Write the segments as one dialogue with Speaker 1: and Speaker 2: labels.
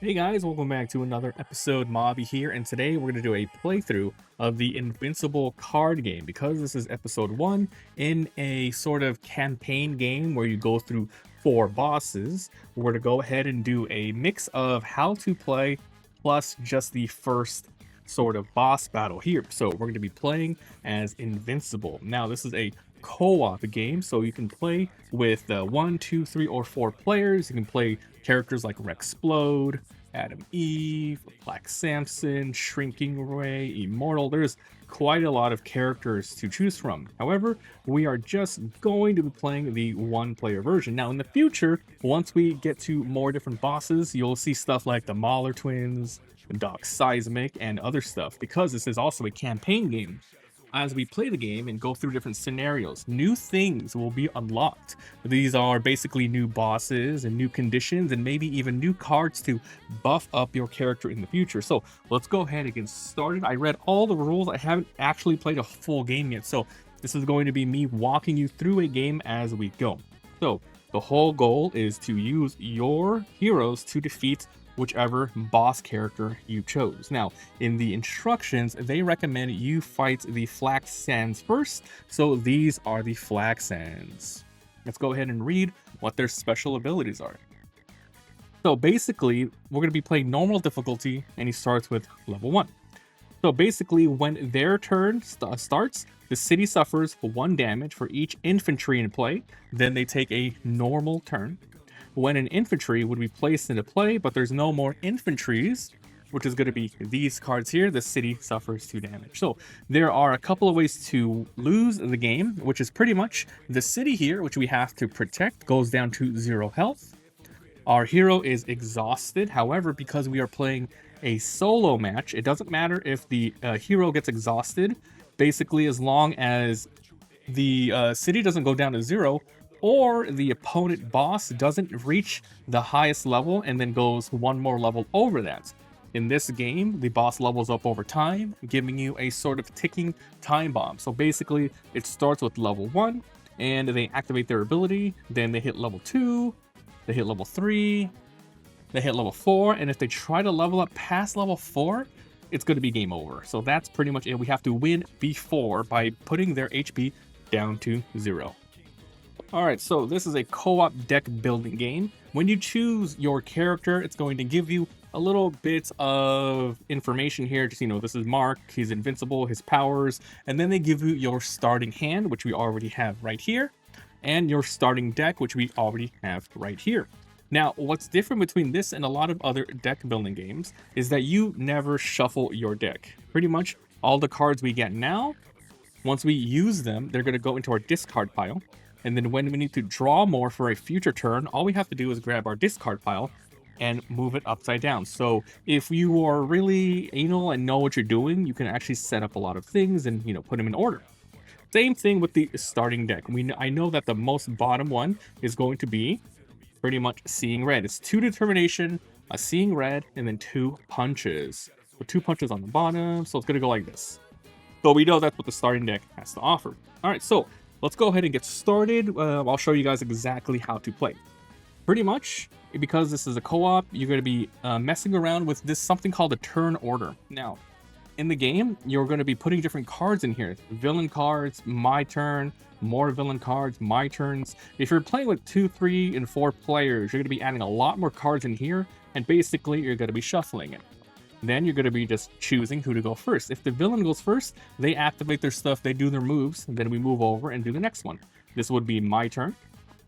Speaker 1: Hey guys, welcome back to another episode. Mobby here, and today we're going to do a playthrough of the Invincible card game. Because this is episode 1 in a sort of campaign game where you go through 4 bosses, we're going to go ahead and do a mix of how to play plus just the first sort of boss battle here. So we're going to be playing as Invincible. Now this is a co-op game, so you can play with 1, 2, 3, or 4 players. You can play characters like Splode, Adam Eve, Flaxans, Shrinking Ray, Immortal. There's quite a lot of characters to choose from. However, we are just going to be playing the one-player version. Now, in the future, once we get to more different bosses, you'll see stuff like the Mahler twins, Doc Seismic, and other stuff, because this is also a campaign game. As we play the game and go through different scenarios, new things will be unlocked. These are basically new bosses and new conditions and maybe even new cards to buff up your character in the future. So let's go ahead and get started. I read all the rules. I haven't actually played a full game yet, so this is going to be me walking you through a game as we go. So the whole goal is to use your heroes to defeat whichever boss character you chose. Now, in the instructions, they recommend you fight the Flaxans first, so these are the Flaxans. Let's go ahead and read what their special abilities are. So basically, we're going to be playing normal difficulty, and he starts with level 1. So basically, when their turn starts, the city suffers 1 damage for each infantry in play, then they take a normal turn. When an infantry would be placed into play, but there's no more infantries, which is going to be these cards here, the city suffers 2 damage. So there are a couple of ways to lose the game, which is pretty much the city here, which we have to protect, goes down to 0 health. Our hero is exhausted. However, because we are playing a solo match, it doesn't matter if the hero gets exhausted. Basically, as long as the city doesn't go down to 0, or the opponent boss doesn't reach the highest level and then goes 1 more level over that. In this game, the boss levels up over time, giving you a sort of ticking time bomb. So basically, it starts with level 1, and they activate their ability, then they hit level 2, they hit level 3, they hit level 4, and if they try to level up past level 4, it's going to be game over. So that's pretty much it. We have to win before by putting their HP down to 0. Alright, so this is a co-op deck building game. When you choose your character, it's going to give you a little bit of information here. Just, this is Mark, he's invincible, his powers, and then they give you your starting hand, which we already have right here, and your starting deck, which we already have right here. Now, what's different between this and a lot of other deck building games is that you never shuffle your deck. Pretty much all the cards we get now, once we use them, they're going to go into our discard pile. And then when we need to draw more for a future turn, all we have to do is grab our discard pile and move it upside down. So if you are really anal and know what you're doing, you can actually set up a lot of things and, put them in order. Same thing with the starting deck. I know that the most bottom one is going to be pretty much Seeing Red. It's 2 Determination, a Seeing Red, and then 2 punches. So 2 punches on the bottom, so it's going to go like this. So we know that's what the starting deck has to offer. All right, so let's go ahead and get started. I'll show you guys exactly how to play. Pretty much, because this is a co-op, you're going to be messing around with this something called a turn order. Now, in the game, you're going to be putting different cards in here. Villain cards, my turn, more villain cards, my turns. If you're playing with 2, 3, and 4 players, you're going to be adding a lot more cards in here, and basically, you're going to be shuffling it. Then you're going to be just choosing who to go first. If the villain goes first, they activate their stuff, they do their moves, and then we move over and do the next one. This would be my turn.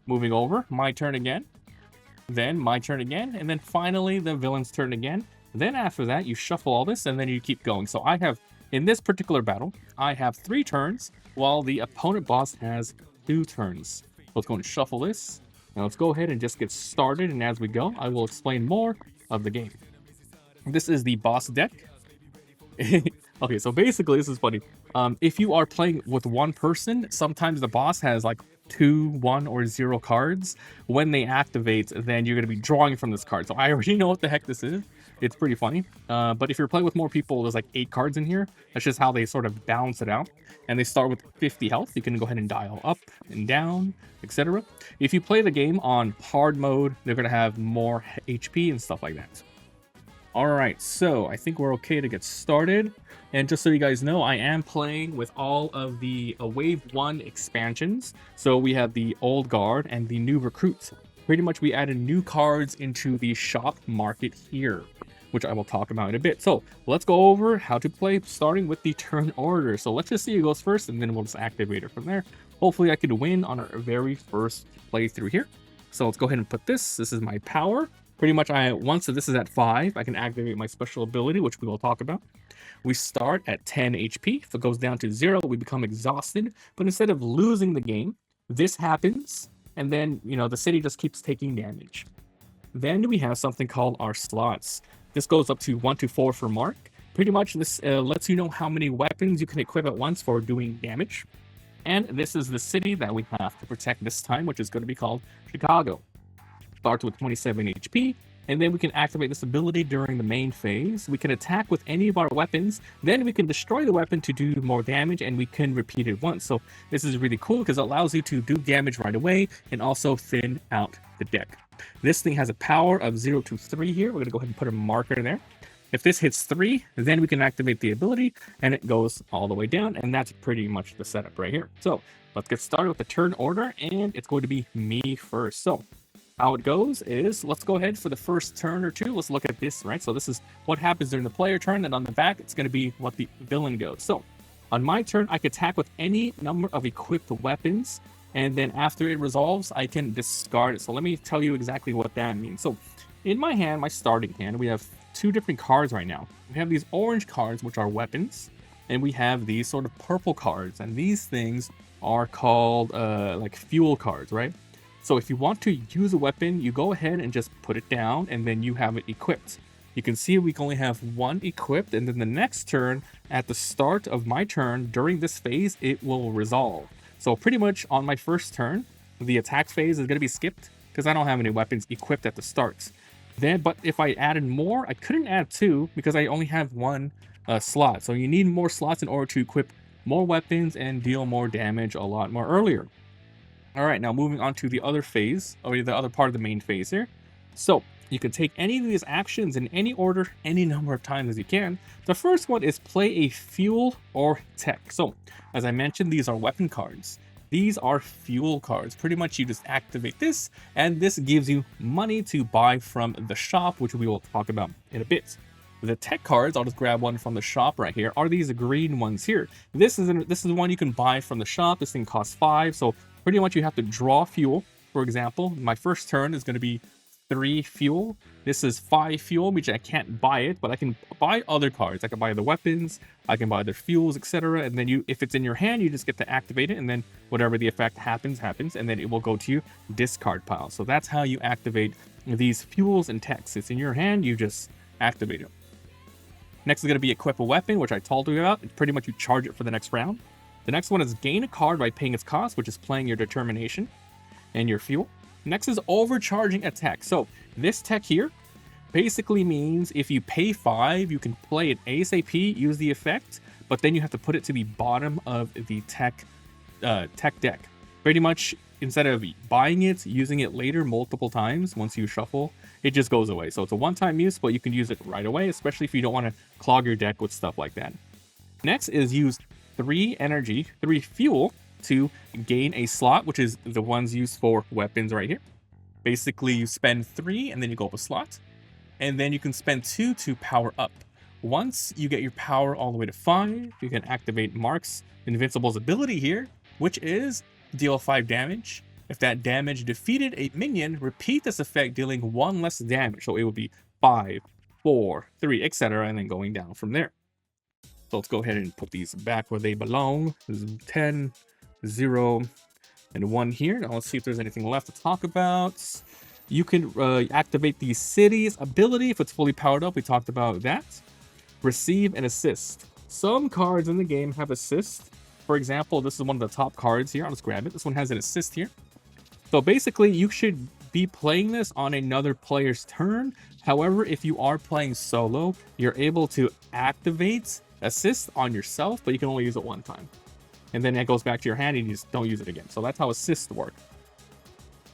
Speaker 1: Moving over, my turn again. Then my turn again, and then finally the villain's turn again. Then after that, you shuffle all this, and then you keep going. So in this particular battle, I have 3 turns, while the opponent boss has 2 turns. Let's go and shuffle this. Now let's go ahead and just get started, and as we go, I will explain more of the game. This is the boss deck. Okay, so basically, this is funny. If you are playing with 1 person, sometimes the boss has like 2, 1, or 0 cards. When they activate, then you're going to be drawing from this card. So I already know what the heck this is. It's pretty funny. But if you're playing with more people, there's like 8 cards in here. That's just how they sort of balance it out. And they start with 50 health. You can go ahead and dial up and down, etc. If you play the game on hard mode, they're going to have more HP and stuff like that. All right, so I think we're okay to get started. And just so you guys know, I am playing with all of the Wave 1 expansions. So we have the Old Guard and the New Recruits. Pretty much we added new cards into the shop market here, which I will talk about in a bit. So let's go over how to play, starting with the turn order. So let's just see who goes first, and then we'll just activate it from there. Hopefully I could win on our very first playthrough here. So let's go ahead and put this. This is my power. Pretty much, once this is at 5, I can activate my special ability, which we will talk about. We start at 10 HP. If it goes down to 0, we become exhausted. But instead of losing the game, this happens, and then, the city just keeps taking damage. Then we have something called our slots. This goes up to 1 to 4 for Mark. Pretty much, this lets you know how many weapons you can equip at once for doing damage. And this is the city that we have to protect this time, which is going to be called Chicago. Starts with 27 HP, and then we can activate this ability during the main phase. We can attack with any of our weapons, then we can destroy the weapon to do more damage, and we can repeat it once. So this is really cool because it allows you to do damage right away and also thin out the deck. This thing has a power of 0 to 3 here. We're going to go ahead and put a marker there. If this hits 3, then we can activate the ability, and it goes all the way down, and that's pretty much the setup right here. So let's get started with the turn order, and it's going to be me first. So how it goes is, let's go ahead for the first turn or two. Let's look at this, right? So this is what happens during the player turn, and on the back, it's going to be what the villain goes. So on my turn, I can attack with any number of equipped weapons, and then after it resolves, I can discard it. So let me tell you exactly what that means. So in my hand, my starting hand, we have 2 different cards right now. We have these orange cards, which are weapons, and we have these sort of purple cards, and these things are called like fuel cards, right? So if you want to use a weapon, you go ahead and just put it down, and then you have it equipped. You can see we can only have 1 equipped, and then the next turn, at the start of my turn, during this phase, it will resolve. So pretty much on my first turn, the attack phase is going to be skipped because I don't have any weapons equipped at the start. But if I added more, I couldn't add 2 because I only have 1 slot. So you need more slots in order to equip more weapons and deal more damage a lot more earlier. All right, now moving on to the other phase, or the other part of the main phase here. So you can take any of these actions in any order, any number of times as you can. The first one is play a fuel or tech. So as I mentioned, these are weapon cards. These are fuel cards. Pretty much you just activate this, and this gives you money to buy from the shop, which we will talk about in a bit. The tech cards, I'll just grab one from the shop right here, are these green ones here. This is one you can buy from the shop. This thing costs 5, so pretty much you have to draw fuel. For example, my first turn is going to be 3 fuel. This is 5 fuel, which I can't buy it, but I can buy other cards. I can buy the weapons, I can buy the fuels, etc. And then if it's in your hand, you just get to activate it, and then whatever the effect happens, and then it will go to your discard pile. So that's how you activate these fuels and techs. It's in your hand, you just activate it. Next is going to be equip a weapon, which I told you about. It's pretty much you charge it for the next round. The next one is gain a card by paying its cost, which is playing your determination and your fuel. Next is overcharging a tech. So this tech here basically means if you pay 5, you can play it ASAP, use the effect, but then you have to put it to the bottom of the tech deck. Pretty much, instead of buying it, using it later multiple times, once you shuffle, it just goes away. So it's a one-time use, but you can use it right away, especially if you don't want to clog your deck with stuff like that. Next is use 3 fuel to gain a slot, which is the ones used for weapons right here. Basically, you spend 3 and then you go up a slot, and then you can spend 2 to power up. Once you get your power all the way to 5, you can activate Mark's Invincible's ability here, which is deal 5 damage. If that damage defeated a minion, repeat this effect, dealing 1 less damage. So it would be 5, 4, 3, etc., and then going down from there. So let's go ahead and put these back where they belong. This is 10, 0, and 1 here. Now let's see if there's anything left to talk about. You can activate the city's ability if it's fully powered up. We talked about that. Receive and assist. Some cards in the game have assist. For example, this is one of the top cards here. I'll just grab it. This one has an assist here. So basically, you should be playing this on another player's turn. However, if you are playing solo, you're able to activate assist on yourself, but you can only use it 1 time. And then it goes back to your hand and you just don't use it again. So that's how assists work.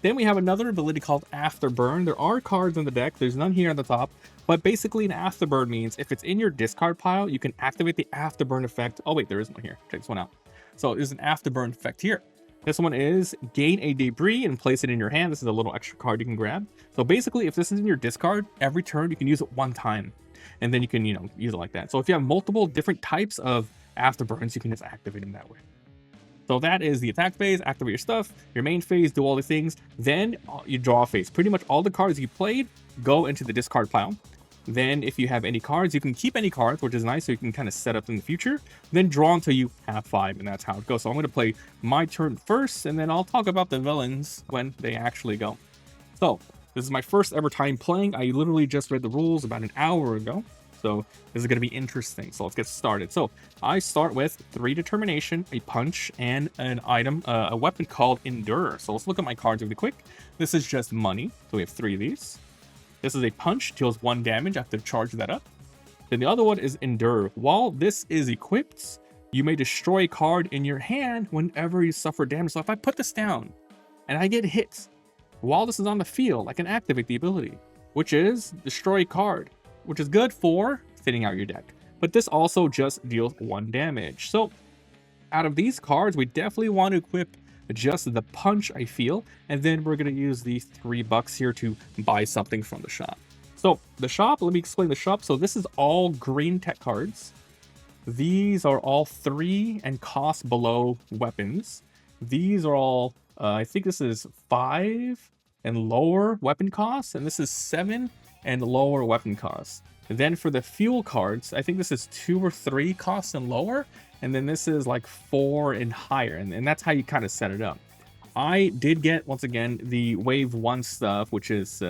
Speaker 1: Then we have another ability called Afterburn. There are cards in the deck. There's none here on the top. But basically an Afterburn means if it's in your discard pile, you can activate the Afterburn effect. Oh wait, there is one here. Check this one out. So there's an Afterburn effect here. This one is gain a debris and place it in your hand. This is a little extra card you can grab. So basically, if this is in your discard, every turn you can use it one time. And then you can, use it like that. So if you have multiple different types of Afterburns, you can just activate them that way. So that is the attack phase. Activate your stuff, your main phase, do all the things. Then you draw a phase. Pretty much all the cards you played go into the discard pile. Then if you have any cards, you can keep any cards, which is nice, so you can kind of set up in the future. Then draw until you have 5, and that's how it goes. So I'm going to play my turn first, and then I'll talk about the villains when they actually go. So this is my first ever time playing. I literally just read the rules about an hour ago. So this is going to be interesting. So let's get started. So I start with 3 determination, a punch, and an item, a weapon called Endure. So let's look at my cards really quick. This is just money. So we have 3 of these. This is a punch, deals 1 damage. I have to charge that up. Then the other one is Endure. While this is equipped, you may destroy a card in your hand whenever you suffer damage. So if I put this down and I get hit while this is on the field, I can activate the ability, which is destroy a card, which is good for thinning out your deck. But this also just deals 1 damage. So out of these cards, we definitely want to equip just the punch, I feel, and then we're going to use the $3 here to buy something from the shop. So the shop, let me explain the shop. So this is all green tech cards. These are all 3 and cost below weapons. These are all, I think this is 5 and lower weapon costs, and this is 7 and lower weapon costs. And then for the fuel cards, I think this is 2 or 3 costs and lower, and then this is like 4 and higher, and that's how you kind of set it up. I did get, once again, the Wave 1 stuff, which is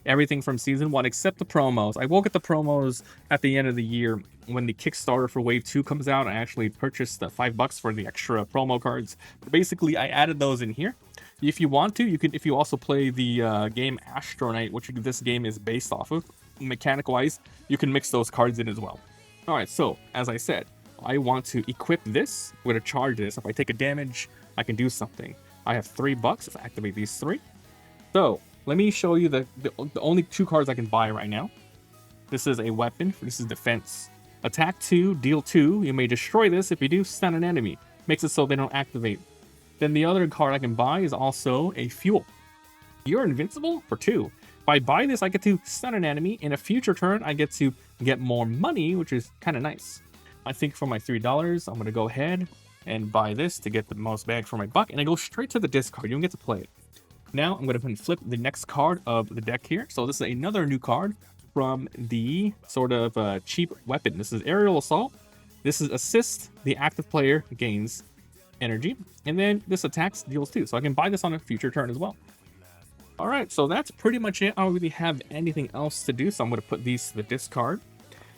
Speaker 1: everything from Season 1 except the promos. I will get the promos at the end of the year when the Kickstarter for Wave 2 comes out. I actually purchased $5 for the extra promo cards. But basically, I added those in here. If you want to, you can. If you also play the game Astronite, which this game is based off of, mechanic-wise, you can mix those cards in as well. All right, so as I said, I want to equip this. I'm going to charge this. If I take a damage, I can do something. I have $3 if I activate these 3. So let me show you the only 2 cards I can buy right now. This is a weapon. This is defense. Attack 2, deal 2. You may destroy this. If you do, stun an enemy. Makes it so they don't activate. Then the other card I can buy is also a fuel. You're invincible for 2. If I buy this, I get to stun an enemy. In a future turn, I get to get more money, which is kind of nice. I think for my $3, I'm going to go ahead and buy this to get the most bang for my buck. And I go straight to the discard. You don't get to play it. Now, I'm going to flip the next card of the deck here. So this is another new card from the sort of cheap weapon. This is Aerial Assault. This is Assist. The active player gains energy. And then this attacks, deals 2. So I can buy this on a future turn as well. All right, so that's pretty much it. I don't really have anything else to do, so I'm going to put these to the discard.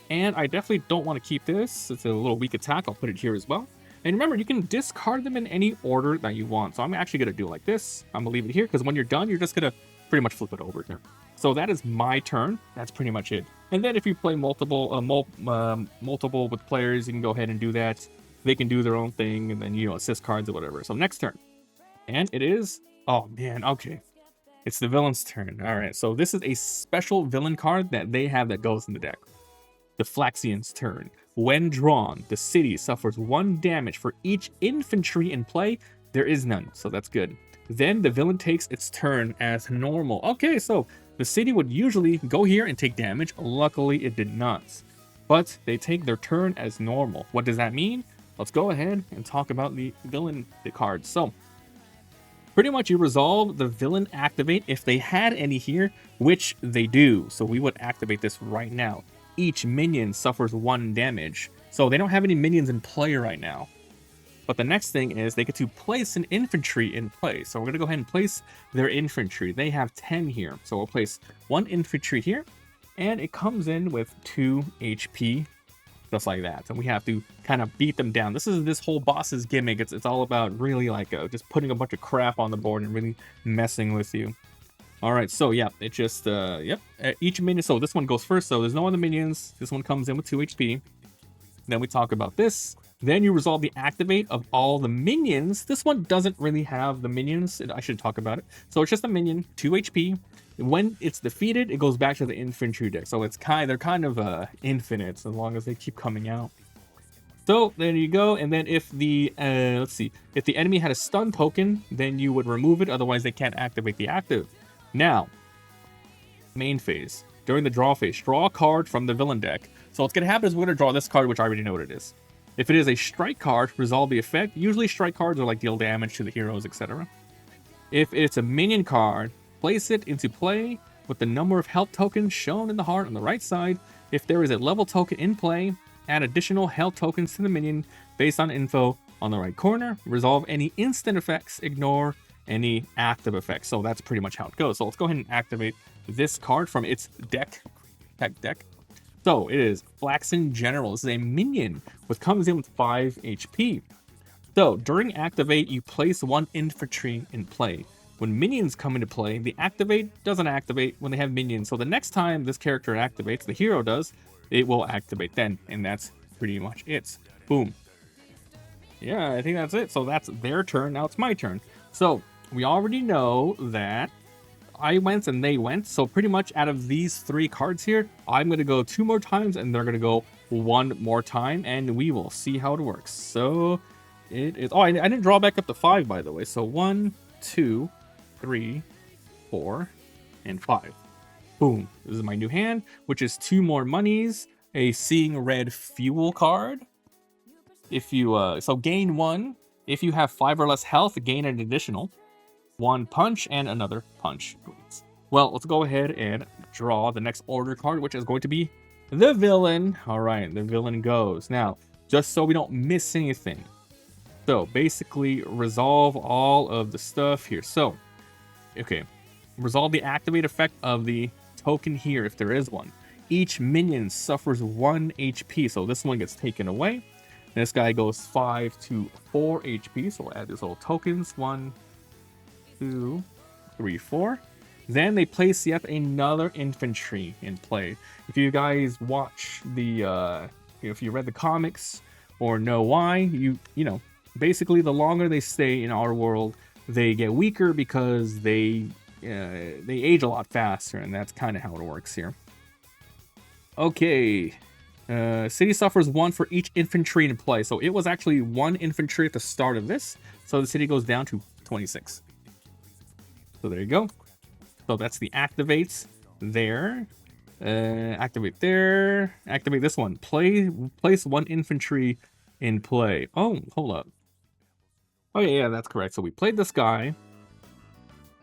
Speaker 1: And I definitely don't want to keep this. It's a little weak attack. I'll put it here as well. And remember, you can discard them in any order that you want. So I'm actually going to do it like this. I'm going to leave it here because when you're done, you're just going to pretty much flip it over here. So that is my turn. That's pretty much it. And then if you play multiple with players, you can go ahead and do that. They can do their own thing and then, assist cards or whatever. So next turn. And it is, oh man, okay. It's the villain's turn. All right, so this is a special villain card that they have that goes in the deck. The Flaxans' turn. When drawn, the city suffers 1 damage for each infantry in play. There is none, so that's good. Then the villain takes its turn as normal. Okay, so the city would usually go here and take damage. Luckily, it did not. But they take their turn as normal. What does that mean? Let's go ahead and talk about the villain cards. So pretty much you resolve the villain activate if they had any here, which they do. So we would activate this right now. Each minion suffers 1 damage. So they don't have any minions in play right now. But the next thing is they get to place an infantry in play. So we're going to go ahead and place their infantry. They have 10 here. So we'll place 1 infantry here. And it comes in with 2 HP. Just like that. And we have to kind of beat them down. This is this whole boss's gimmick. It's all about really like just putting a bunch of crap on the board and really messing with you. All right, so yeah, it just each minion. So this one goes first. So there's no other minions. This one comes in with 2 HP. Then we talk about this. Then you resolve the activate of all the minions. This one doesn't really have the minions. I should talk about it. So it's just a minion, 2 HP. When it's defeated, it goes back to the infantry deck. So it's they're kind of infinite as long as they keep coming out. So there you go. And then if the let's see, if the enemy had a stun token, then you would remove it. Otherwise, they can't activate the active. Now, main phase. During the draw phase, draw a card from the villain deck. So what's gonna happen is we're gonna draw this card, which I already know what it is. If it is a strike card, resolve the effect. Usually strike cards are like deal damage to the heroes, etc. If it's a minion card, place it into play with the number of health tokens shown in the heart on the right side. If there is a level token in play, add additional health tokens to the minion based on info on the right corner. Resolve any instant effects, ignore any active effects. So that's pretty much how it goes. So let's go ahead and activate this card from its deck. So it is Flaxan General. This is a minion which comes in with 5 HP. So during activate, you place 1 infantry in play. When minions come into play, the activate doesn't activate when they have minions. So the next time this character activates, the hero does, it will activate then. And that's pretty much it. Boom. Yeah, I think that's it. So that's their turn. Now it's my turn. So we already know that I went and they went. So pretty much out of these 3 cards here, I'm going to go 2 more times and they're going to go 1 more time. And we will see how it works. So it is... Oh, I didn't draw back up to 5, by the way. So 1, 2, 3, 4, and 5. Boom. This is my new hand, which is 2 more monies. A Seeing Red Fuel card. If you... so gain 1. If you have 5 or less health, gain an additional 1 punch and another punch. Well, let's go ahead and draw the next order card, which is going to be the villain. All right, the villain goes. Now, just so we don't miss anything. So basically resolve all of the stuff here. So, okay, resolve the activate effect of the token here if there is one. Each minion suffers 1 HP, so this one gets taken away. This guy goes 5 to 4 HP, so we'll add these little tokens. 1, 2, 3, 4. Then they place yet another infantry in play. If you guys watch the, if you read the comics or know why, you know, basically the longer they stay in our world, they get weaker because they age a lot faster, and that's kind of how it works here. Okay. City suffers 1 for each infantry in play. So it was actually 1 infantry at the start of this. So the city goes down to 26. So there you go. So that's the activates there. Activate there. Activate this one. Place 1 infantry in play. Oh, hold up. Oh yeah, that's correct. So we played this guy.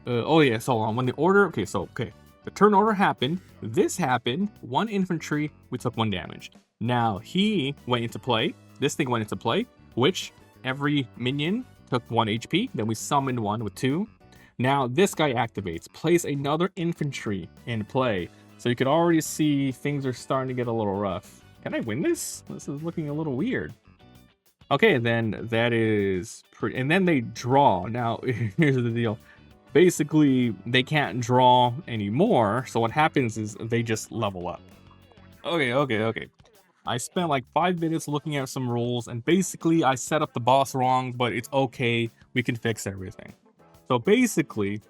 Speaker 1: Oh yeah, so when the order... Okay, so, okay. The turn order happened. This happened. 1 infantry. We took 1 damage. Now, he went into play. This thing went into play, which every minion took 1 HP. Then we summoned 1 with 2. Now, this guy activates. Place another infantry in play. So you can already see things are starting to get a little rough. Can I win this? This is looking a little weird. Okay, then that is pretty... And then they draw. Now, here's the deal. Basically, they can't draw anymore. So what happens is they just level up. Okay. I spent like 5 minutes looking at some rules, and basically I set up the boss wrong, but it's okay. We can fix everything. So basically,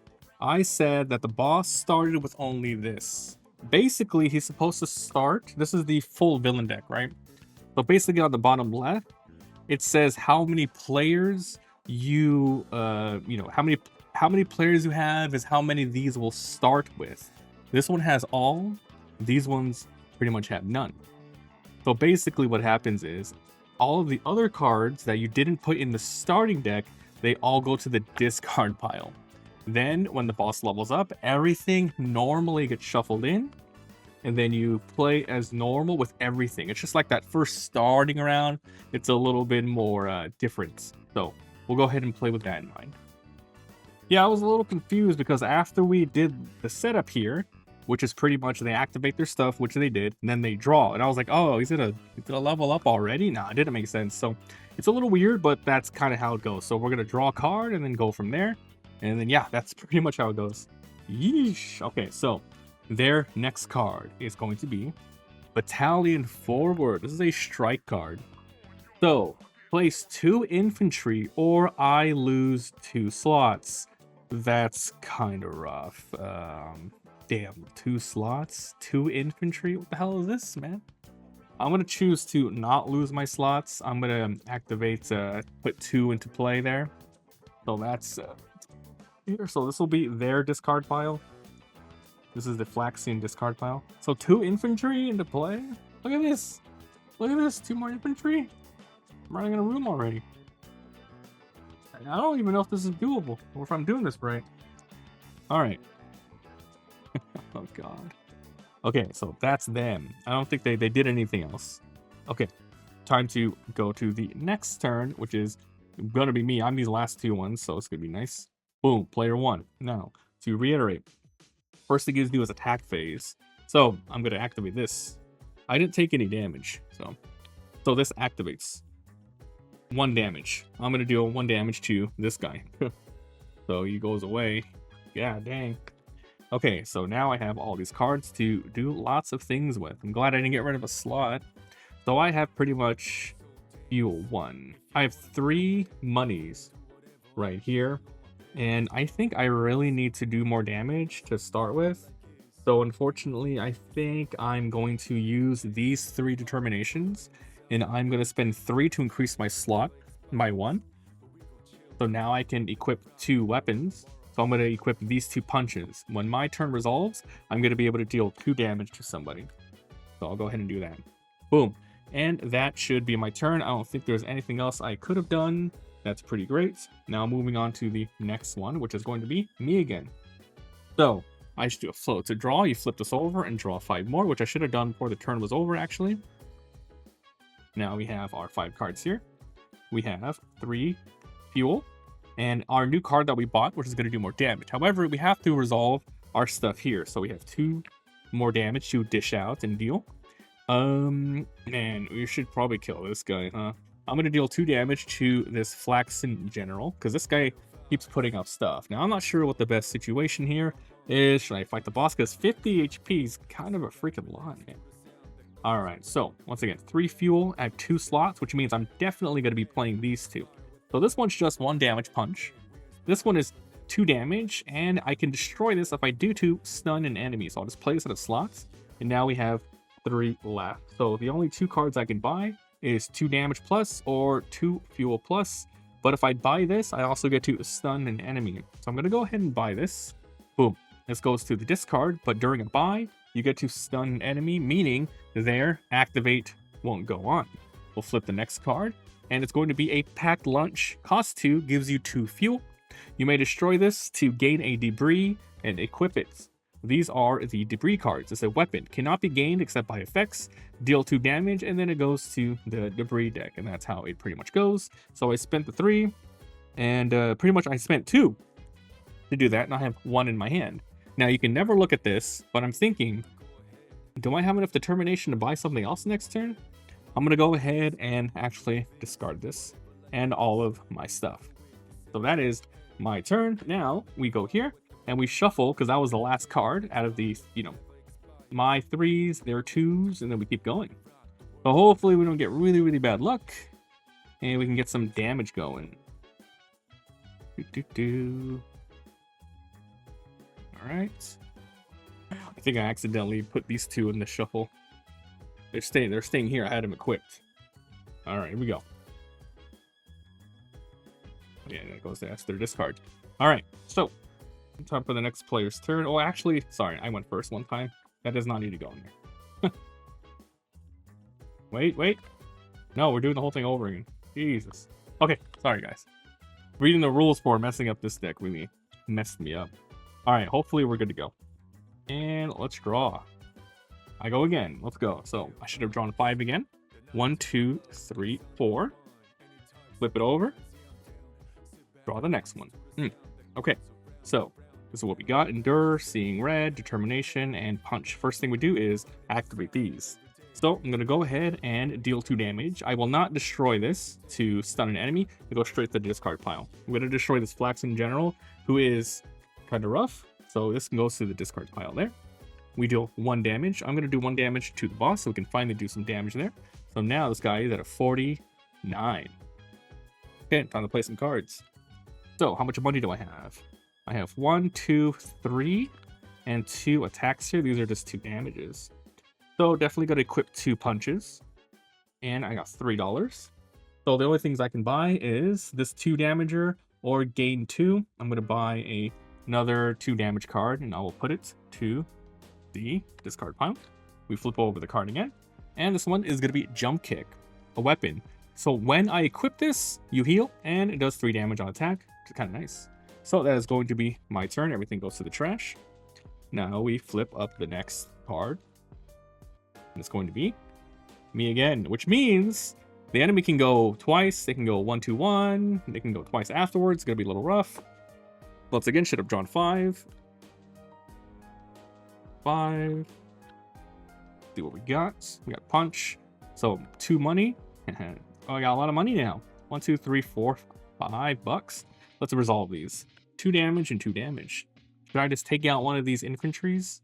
Speaker 1: I said that the boss started with only this. Basically, he's supposed to start... This is the full villain deck, right? So basically on the bottom left, it says how many players you, you know, how many players you have is how many of these will start with. This one has all. These ones pretty much have none. So basically what happens is all of the other cards that you didn't put in the starting deck, they all go to the discard pile. Then when the boss levels up, everything normally gets shuffled in, and then you play as normal with everything. It's just like that first starting round. It's a little bit more different. So we'll go ahead and play with that in mind. Yeah, I was a little confused because after we did the setup here, which is pretty much they activate their stuff, which they did, and then they draw. And I was like, oh, he's gonna level up already? Nah, it didn't make sense. So it's a little weird, but that's kind of how it goes. So we're gonna draw a card and then go from there. And then, yeah, that's pretty much how it goes. Yeesh. Okay, so their next card is going to be Battalion Forward. This is a strike card. So Place 2 infantry or I lose 2 slots. That's kind of rough. Damn, 2 slots, 2 infantry. What the hell is this, man? I'm gonna choose to not lose my slots. I'm gonna activate, put 2 into play there. So that's here. So this will be their discard pile. This is the Flaxan discard pile. So 2 infantry into play. Look at this. Look at this. 2 more infantry. I'm running out of room already. I don't even know if this is doable or if I'm doing this right. All right. Oh god. Okay, so that's them. I don't think they did anything else. Okay, time to go to the next turn, which is gonna be me. I'm these last 2 ones, so it's gonna be nice. Boom, player 1. Now, to reiterate, first thing you do is attack phase. So I'm gonna activate this. I didn't take any damage, so this activates 1 damage. I'm gonna deal 1 damage to this guy. So he goes away. Yeah, dang. Okay, so now I have all these cards to do lots of things with. I'm glad I didn't get rid of a slot. So I have pretty much fuel 1. I have 3 monies right here. And I think I really need to do more damage to start with. So unfortunately, I think I'm going to use these 3 determinations. And I'm going to spend 3 to increase my slot by 1. So now I can equip 2 weapons. So I'm going to equip these 2 punches. When my turn resolves, I'm going to be able to deal 2 damage to somebody. So I'll go ahead and do that. Boom. And that should be my turn. I don't think there's anything else I could have done. That's pretty great. Now moving on to the next one, which is going to be me again. So I should do a float to draw. You flip this over and draw 5 more, which I should have done before the turn was over, actually. Now we have our 5 cards here. We have 3 fuel. And our new card that we bought, which is going to do more damage. However, we have to resolve our stuff here. So we have 2 more damage to dish out and deal. Man, we should probably kill this guy, huh? I'm going to deal 2 damage to this Flaxan general, because this guy keeps putting up stuff. Now, I'm not sure what the best situation here is. Should I fight the boss? Because 50 HP is kind of a freaking lot, man. All right, so once again, 3 fuel at 2 slots, which means I'm definitely going to be playing these 2. So this one's just 1 damage punch. This one is 2 damage, and I can destroy this if I do to stun an enemy. So I'll just play this out of slots, and now we have 3 left. So the only 2 cards I can buy is 2 damage plus or 2 fuel plus. But if I buy this, I also get to stun an enemy. So I'm going to go ahead and buy this. Boom. This goes to the discard, but during a buy, you get to stun an enemy, meaning their activate won't go on. We'll flip the next card. And it's going to be a packed lunch. Cost 2 gives you 2 fuel. You may destroy this to gain a debris and equip it. These are the debris cards. It's a weapon. Cannot be gained except by effects. Deal 2 damage, and then it goes to the debris deck. And that's how it pretty much goes. So I spent the 3, and pretty much I spent 2 to do that, and I have 1 in my hand. Now, you can never look at this, but I'm thinking, do I have enough determination to buy something else next turn? I'm going to go ahead and actually discard this and all of my stuff. So that is my turn. Now we go here and we shuffle, because that was the last card out of these, my 3s, their 2s, and then we keep going. So hopefully we don't get really, really bad luck and we can get some damage going. All right. I think I accidentally put these 2 in the shuffle. They're staying here. I had them equipped. All right, here we go. Yeah, that goes. That's their discard. All right, so time for the next player's turn. Oh, actually, sorry, I went first one time. That does not need to go in there. Wait. No, we're doing the whole thing over again. Jesus. Okay, sorry guys. Reading the rules for messing up this deck really messed me up. All right, hopefully we're good to go. And let's draw. I go again. Let's go. So I should have drawn 5 again. 1, 2, 3, 4. Flip it over. Draw the next one. Okay. So this is what we got. Endure, Seeing Red, Determination, and Punch. First thing we do is activate these. So I'm going to go ahead and deal 2 damage. I will not destroy this to stun an enemy. I go straight to the discard pile. I'm going to destroy this Flaxan General, who is kind of rough. So this goes to the discard pile there. We deal 1 damage. I'm going to do 1 damage to the boss so we can finally do some damage there. So now this guy is at a 49. Okay, time to play some cards. So, how much money do I have? I have 1, 2, 3, and 2 attacks here. These are just 2 damages. So, definitely got to equip 2 punches. And I got $3. So, the only things I can buy is this 2 damager or gain 2. I'm going to buy another 2 damage card, and I will put it to the discard pile. We flip over the card again. And this one is going to be Jump Kick, a weapon. So when I equip this, you heal, and it does 3 damage on attack, which is kind of nice. So that is going to be my turn. Everything goes to the trash. Now we flip up the next card. And it's going to be me again, which means the enemy can go twice. They can go 1, 2, 1. They can go twice afterwards. It's going to be a little rough. Once again, should have drawn 5. 5. See what we got. We got punch. So 2 money. Oh, I got a lot of money now. 1, 2, 3, 4, $5. Let's resolve these. 2 damage and 2 damage. Should I just take out one of these infantries?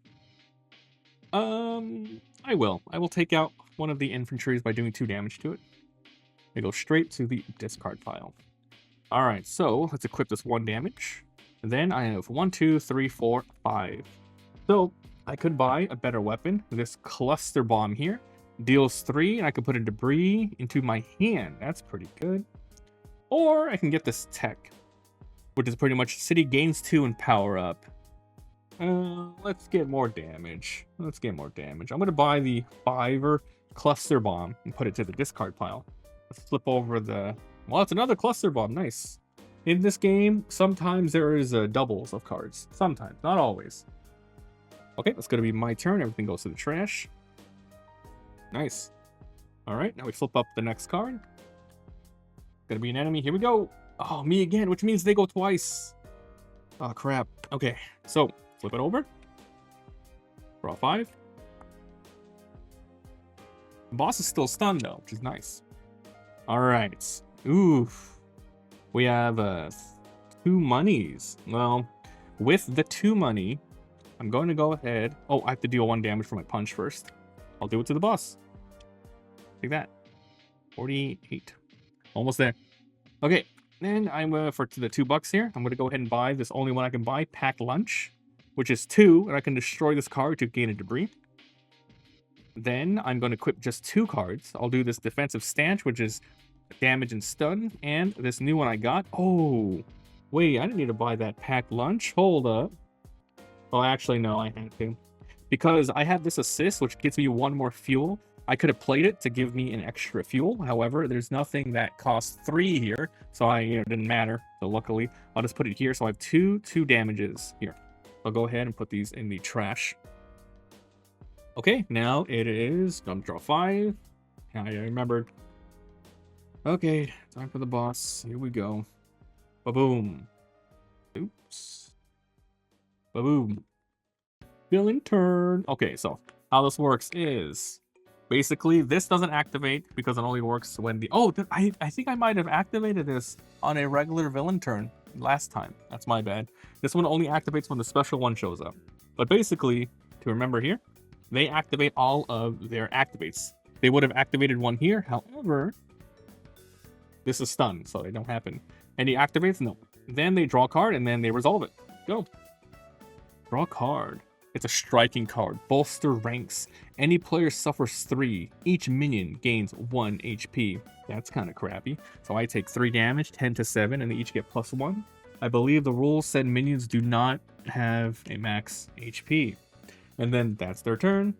Speaker 1: I will. I will take out one of the infantries by doing 2 damage to it. They go straight to the discard pile. Alright, so let's equip this 1 damage. And then I have 1, 2, 3, 4, 5. So I could buy a better weapon. This cluster bomb here deals 3, and I can put a debris into my hand. That's pretty good. Or I can get this tech, which is pretty much city gains 2 and power up. Let's get more damage. Let's get more damage. I'm going to buy the 5er cluster bomb and put it to the discard pile. Let's flip over the... Well, it's another cluster bomb. Nice. In this game, sometimes there is doubles of cards. Sometimes, not always. Okay, that's going to be my turn. Everything goes to the trash. Nice. Alright, now we flip up the next card. Gonna be an enemy. Here we go. Oh, me again, which means they go twice. Oh, crap. Okay, so flip it over. Draw 5. The boss is still stunned, though, which is nice. Alright. Oof. We have 2 monies. Well, with the 2 money, I'm going to go ahead. Oh, I have to deal 1 damage for my punch first. I'll do it to the boss. Take that. 48. Almost there. Okay. Then I'm for the $2 here. I'm going to go ahead and buy this only one I can buy. Pack Lunch, which is 2. And I can destroy this card to gain a debris. Then I'm going to equip just 2 cards. I'll do this Defensive Stance, which is damage and stun. And this new one I got. Oh, wait. I didn't need to buy that Pack Lunch. Hold up. Oh, actually, no. I had to. Because I have this assist, which gives me 1 more fuel. I could have played it to give me an extra fuel. However, there's nothing that costs 3 here. So it didn't matter. So luckily, I'll just put it here. So I have 2 damages here. I'll go ahead and put these in the trash. Okay, now it is going to draw 5. I remembered. Okay, time for the boss. Here we go. Ba-boom. Oops. Ba-boom. Villain turn. Okay, so how this works is basically this doesn't activate because it only works when the... Oh, I think I might have activated this on a regular villain turn last time. That's my bad. This one only activates when the special one shows up. But basically, to remember here, they activate all of their activates. They would have activated one here. However, this is stunned, so they don't happen. And he activates? No. Then they draw a card and then they resolve it. Go. Draw a card. It's a striking card. Bolster ranks. Any player suffers 3. Each minion gains 1 HP. That's kind of crappy. So I take 3 damage, 10 to 7, and they each get +1. I believe the rules said minions do not have a max HP. And then that's their turn.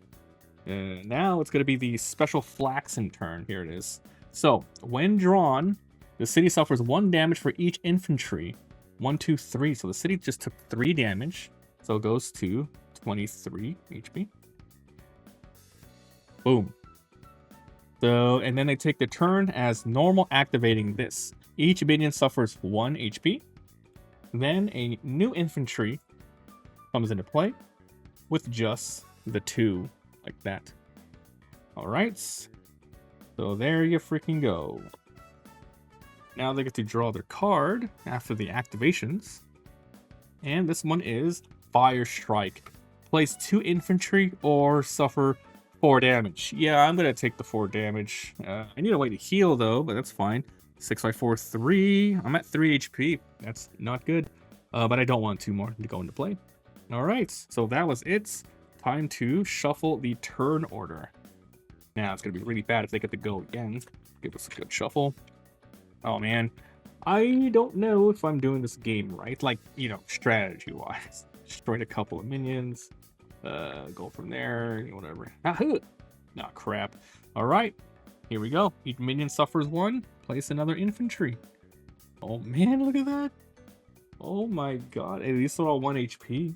Speaker 1: Now it's going to be the special Flaxan turn. Here it is. So when drawn, the city suffers 1 damage for each infantry. 1, 2, 3. So the city just took 3 damage. So it goes to 23 HP. Boom. So, and then they take the turn as normal, activating this. Each minion suffers 1 HP. Then a new infantry comes into play with just the 2, like that. Alright. So there you freaking go. Now they get to draw their card after the activations. And this one is Fire Strike. Place 2 infantry or suffer 4 damage. Yeah, I'm going to take the 4 damage. I need a way to heal though, but that's fine. 6x4, 3. I'm at 3 HP. That's not good. But I don't want 2 more to go into play. All right, so that was it. Time to shuffle the turn order. Now, it's going to be really bad if they get to go again. Give us a good shuffle. Oh, man. I don't know if I'm doing this game right. Like, you know, strategy-wise. Destroyed a couple of minions. Go from there, whatever. Nah, crap. All right, here we go. Each minion suffers 1. Place another infantry. Oh, man, look at that. Oh, my God. Hey, these are all 1 HP.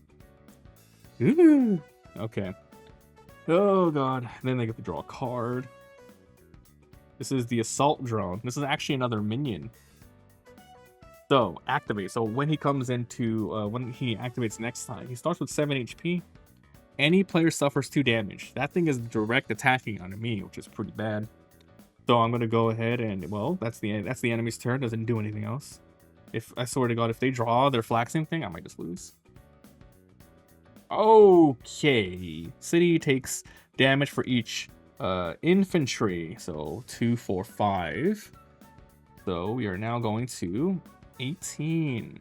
Speaker 1: Ooh. Okay. Oh, God. Then they get to draw a card. This is the assault drone. This is actually another minion. So, activate. So, when he comes into, when he activates next time, he starts with 7 HP. Any player suffers 2 damage. That thing is direct attacking on me, which is pretty bad. So, I'm going to go ahead and, well, that's the enemy's turn. Doesn't do anything else. If, I swear to God, if they draw their Flaxan thing, I might just lose. Okay. City takes damage for each infantry. So 2, 4, 5. So we are now going to 18.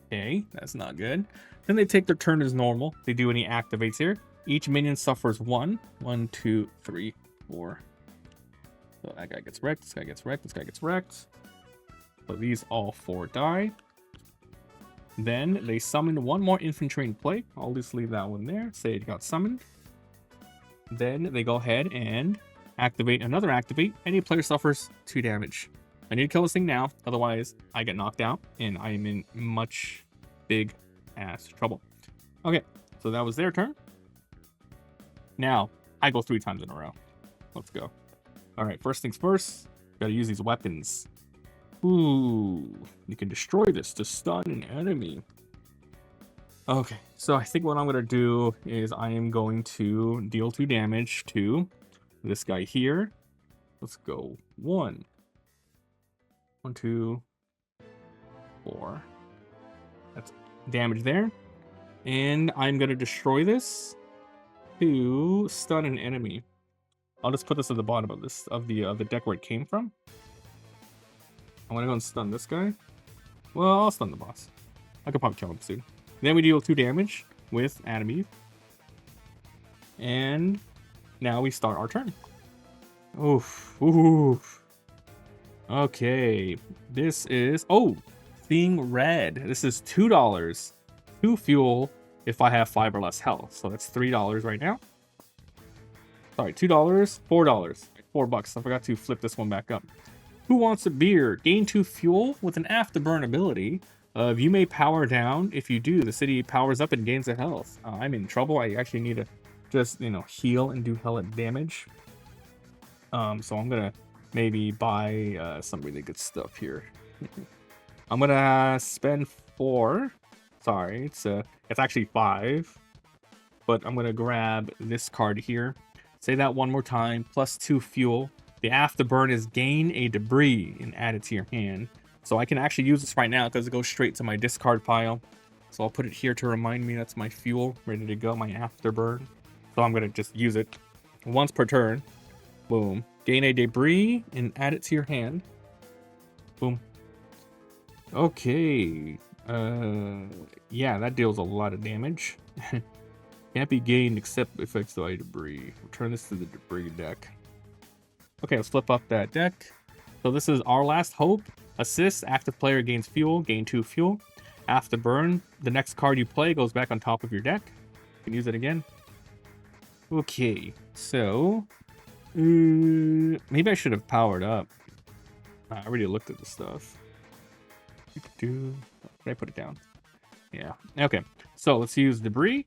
Speaker 1: Okay, that's not good. Then they take their turn as normal. They do any activates here. Each minion suffers 1. 1, 2, 3, 4. So that guy gets wrecked. This guy gets wrecked. This guy gets wrecked. So these all 4 die. Then they summon 1 more infantry in play. I'll just leave that one there. Say it got summoned. Then they go ahead and activate another activate. Any player suffers 2 damage. I need to kill this thing now. Otherwise, I get knocked out. And I am in much big ass trouble. Okay, so that was their turn. Now, I go 3 times in a row. Let's go. Alright, first things first. Gotta use these weapons. Ooh, you can destroy this to stun an enemy. Okay, so I think what I'm going to do is I am going to deal 2 damage to this guy here. Let's go 1. 1, 2, 4. That's damage there. And I'm going to destroy this to stun an enemy. I'll just put this at the bottom of this of the deck where it came from. I'm gonna go and stun this guy. Well, I'll stun the boss. I could probably kill him soon. Then we deal 2 damage with Adam Eve. And now we start our turn. Oof. Oof. Okay. This is... Oh! Seeing red. This is $2. 2 fuel if I have 5 or less health. So that's $3 right now. Sorry, $2. $4. $4. I forgot to flip this one back up. Who wants a beer? Gain 2 fuel with an afterburn ability. You may power down. If you do, the city powers up and gains a health. I'm in trouble. I actually need to just, you know, heal and do hella damage. So I'm gonna maybe buy some really good stuff here. I'm gonna spend 4. Sorry, it's actually 5. But I'm gonna grab this card here. Say that one more time. Plus 2 fuel. The afterburn is gain a debris and add it to your hand. So I can actually use this right now because it goes straight to my discard pile. So I'll put it here to remind me that's my fuel, ready to go, my afterburn. So I'm going to just use it once per turn. Boom. Gain a debris and add it to your hand. Boom. Okay. Yeah, that deals a lot of damage. Can't be gained except effects by debris. Return this to the debris deck. Okay, let's flip up that deck. So this is our last hope. Assist, active player gains fuel, gain 2 fuel. Afterburn, the next card you play goes back on top of your deck. You can use it again. Okay, so maybe I should have powered up. I already looked at the stuff. Did I put it down? Yeah, okay. So let's use debris.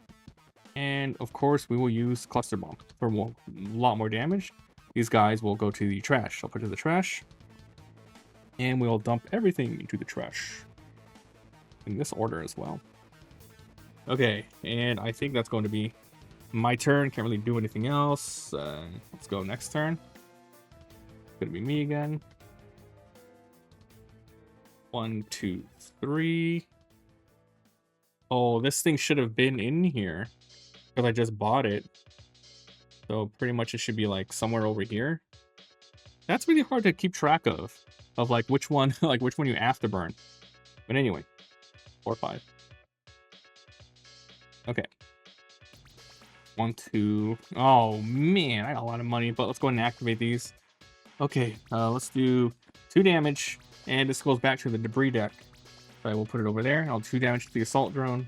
Speaker 1: And of course, we will use cluster bomb for a lot more damage. These guys will go to the trash. I'll put it to the trash. And we'll dump everything into the trash. In this order as well. Okay, and I think that's going to be my turn. Can't really do anything else. Let's go next turn. It's going to be me again. 1, 2, 3. Oh, this thing should have been in here. Because I just bought it. So pretty much it should be like somewhere over here. That's really hard to keep track of like which one, like which one you afterburn. But anyway, 4, 5. Okay. 1, 2. Oh man, I got a lot of money, but let's go ahead and activate these. Okay, let's do 2 damage, and this goes back to the debris deck. So I will put it over there. I'll do 2 damage to the assault drone,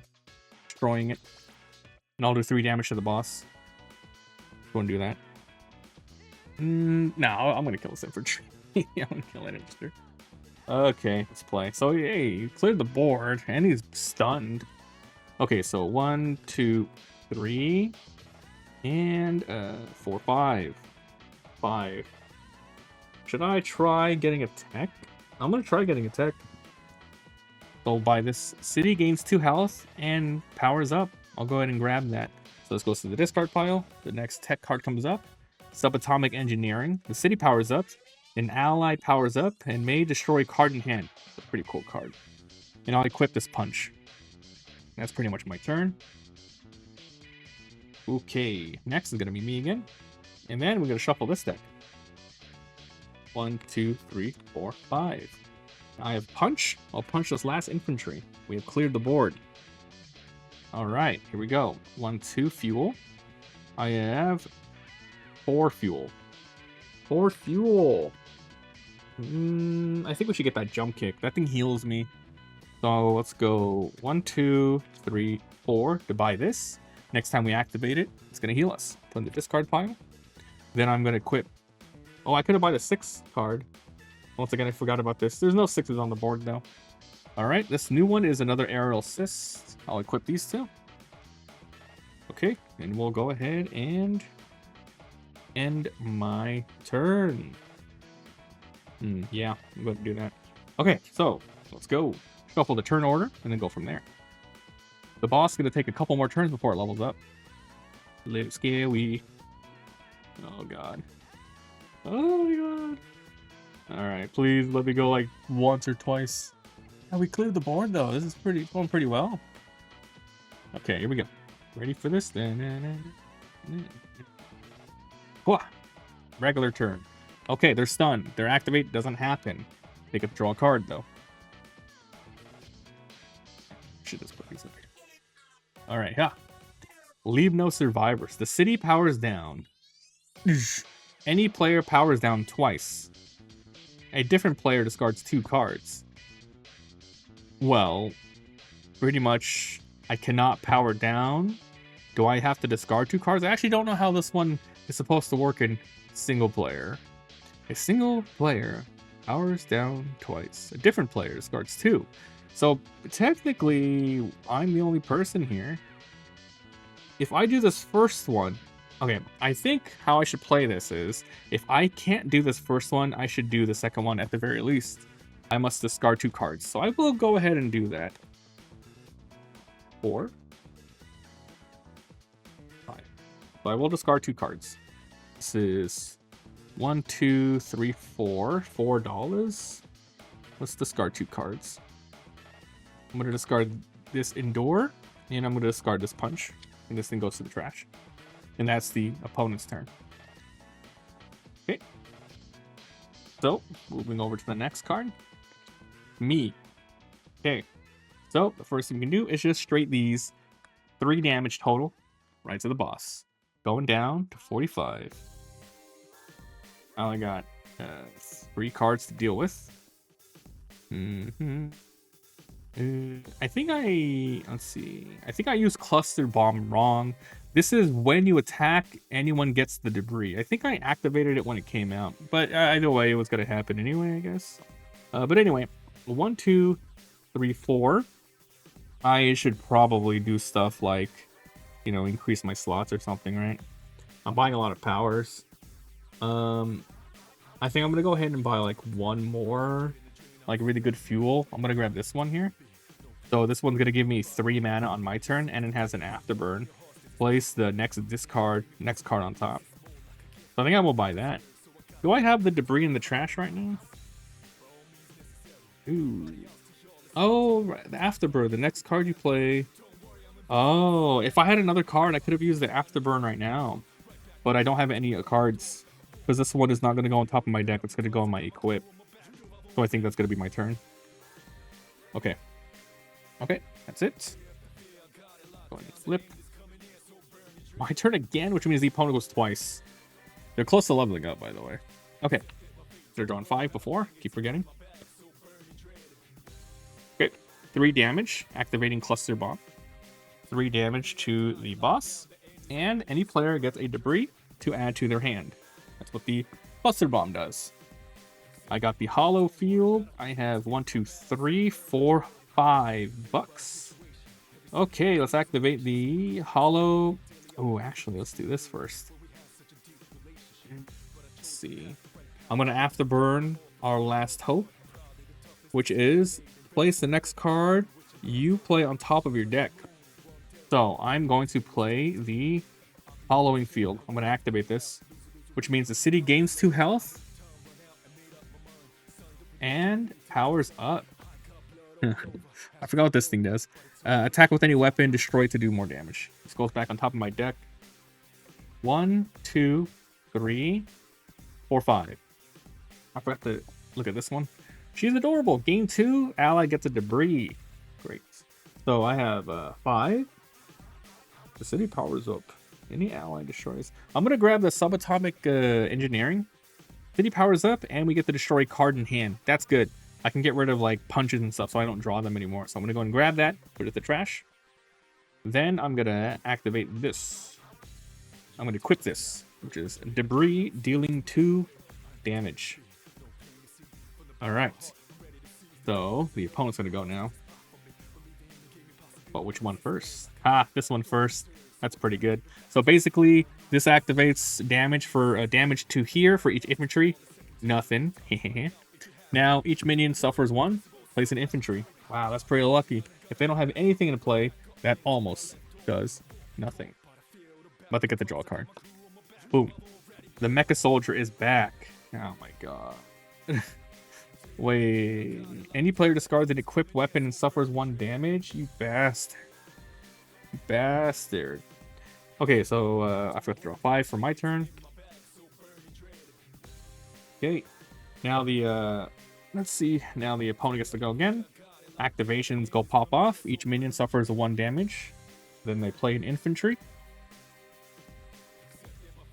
Speaker 1: destroying it, and I'll do 3 damage to the boss. Go and do that. No, I'm gonna kill this infantry. I'm gonna kill that infantry. Okay, let's play. So hey, he cleared the board, and he's stunned. Okay, so 1, 2, 3, and 4, 5. 5. Should I try getting a tech? I'm gonna try getting a tech. So by this, city gains 2 health and powers up. I'll go ahead and grab that. So this goes to the discard pile. The next tech card comes up. Subatomic Engineering. The city powers up. An ally powers up and may destroy card in hand. That's a pretty cool card. And I'll equip this punch. That's pretty much my turn. Okay, next is gonna be me again. And then we're gonna shuffle this deck. 1, 2, 3, 4, 5. I have punch. I'll punch this last infantry. We have cleared the board. Alright, here we go. 1, 2 fuel. I have 4 fuel. 4 fuel. I think we should get that jump kick. That thing heals me. So let's go 1, 2, 3, 4 to buy this. Next time we activate it, it's going to heal us. Put in the discard pile. Then I'm going to equip. Oh, I could have bought a 6 card. Once again, I forgot about this. There's no 6s on the board, though. Alright, this new one is another aerial assist. I'll equip these 2. Okay, and we'll go ahead and end my turn. Yeah, I'm going to do that. Okay, so let's go. Shuffle the turn order and then go from there. The boss is going to take a couple more turns before it levels up. Little scary. Oh god. Oh my god. Alright, please let me go like once or twice. Oh, we cleared the board though. This is going pretty well. Okay, here we go. Ready for this? Regular turn. Okay, they're stunned. Their activate doesn't happen. They could draw a card though. Should just put these in there. Alright, yeah. Leave no survivors. The city powers down. Any player powers down twice. A different player discards 2 cards. Well, pretty much I cannot power down. Do I have to discard 2 cards? I actually don't know how this one is supposed to work in single player. A single player powers down twice. A different player discards 2. So technically, I'm the only person here. If I do this first one, okay, I think how I should play this is, if I can't do this first one, I should do the second one at the very least. I must discard 2 cards. So I will go ahead and do that. 4. 5. So I will discard 2 cards. This is 1, 2, 3, 4. $4. Let's discard 2 cards. I'm going to discard this Endure, and I'm going to discard this Punch. And this thing goes to the trash. And that's the opponent's turn. Okay. So, moving over to the next card. Me. Okay. So, the first thing we can do is just straight these 3 damage total right to the boss. Going down to 45. I only got 3 cards to deal with. I think let's see. I think I used Cluster Bomb wrong. This is when you attack, anyone gets the debris. I think I activated it when it came out, but either way, it was going to happen anyway, I guess. But anyway, 1, 2, 3, 4. I should probably do stuff like, you know, increase my slots or something, right? I'm buying a lot of powers. I think I'm going to go ahead and buy like 1 more, like really good fuel. I'm going to grab this one here. So this one's going to give me 3 mana on my turn, and it has an afterburn. Place the next card on top. So I think I will buy that. Do I have the debris in the trash right now? Ooh. Oh, the afterburn. The next card you play. Oh, if I had another card, I could have used the afterburn right now. But I don't have any cards. Because this one is not going to go on top of my deck. It's going to go on my equip. So I think that's going to be my turn. Okay. Okay, that's it. Go ahead and flip. My turn again, which means the opponent goes twice. They're close to leveling up, by the way. Okay. They're drawing 5 before. Keep forgetting. Okay. 3 damage. Activating Cluster Bomb. 3 damage to the boss. And any player gets a debris to add to their hand. That's what the Cluster Bomb does. I got the Hollow Field. I have 1, 2, 3, 4, 5 bucks. Okay, let's activate the Hollow. Oh, actually, let's do this first. Let's see. I'm going to afterburn our Last Hope, which is place the next card you play on top of your deck. So I'm going to play the Hollowing Field. I'm going to activate this, which means the city gains 2 health and powers up. I forgot what this thing does. Attack with any weapon, destroy to do more damage. This goes back on top of my deck. 1, 2, 3, 4, 5. I forgot to look at this one. She's adorable. Gain 2, ally gets a debris. Great. So I have 5. The city powers up. Any ally destroys. I'm going to grab the subatomic engineering. City powers up, and we get to destroy card in hand. That's good. I can get rid of like punches and stuff so I don't draw them anymore. So I'm going to go and grab that, put it in the trash. Then I'm going to activate this. I'm going to equip this, which is debris dealing 2 damage. All right. So the opponent's going to go now. But which one first? This one first. That's pretty good. So basically, this activates damage for damage to here for each infantry. Nothing. Now, each minion suffers 1. Place an infantry. Wow, that's pretty lucky. If they don't have anything in play, that almost does nothing. About to get the draw card. Boom. The Mecha Soldier is back. Oh my god. Wait. Any player discards an equipped weapon and suffers 1 damage? You bastard. You bastard. Okay, so I forgot to draw 5 for my turn. Okay. Now the let's see. Now the opponent gets to go again. Activations go pop off. Each minion suffers 1 damage. Then they play an infantry.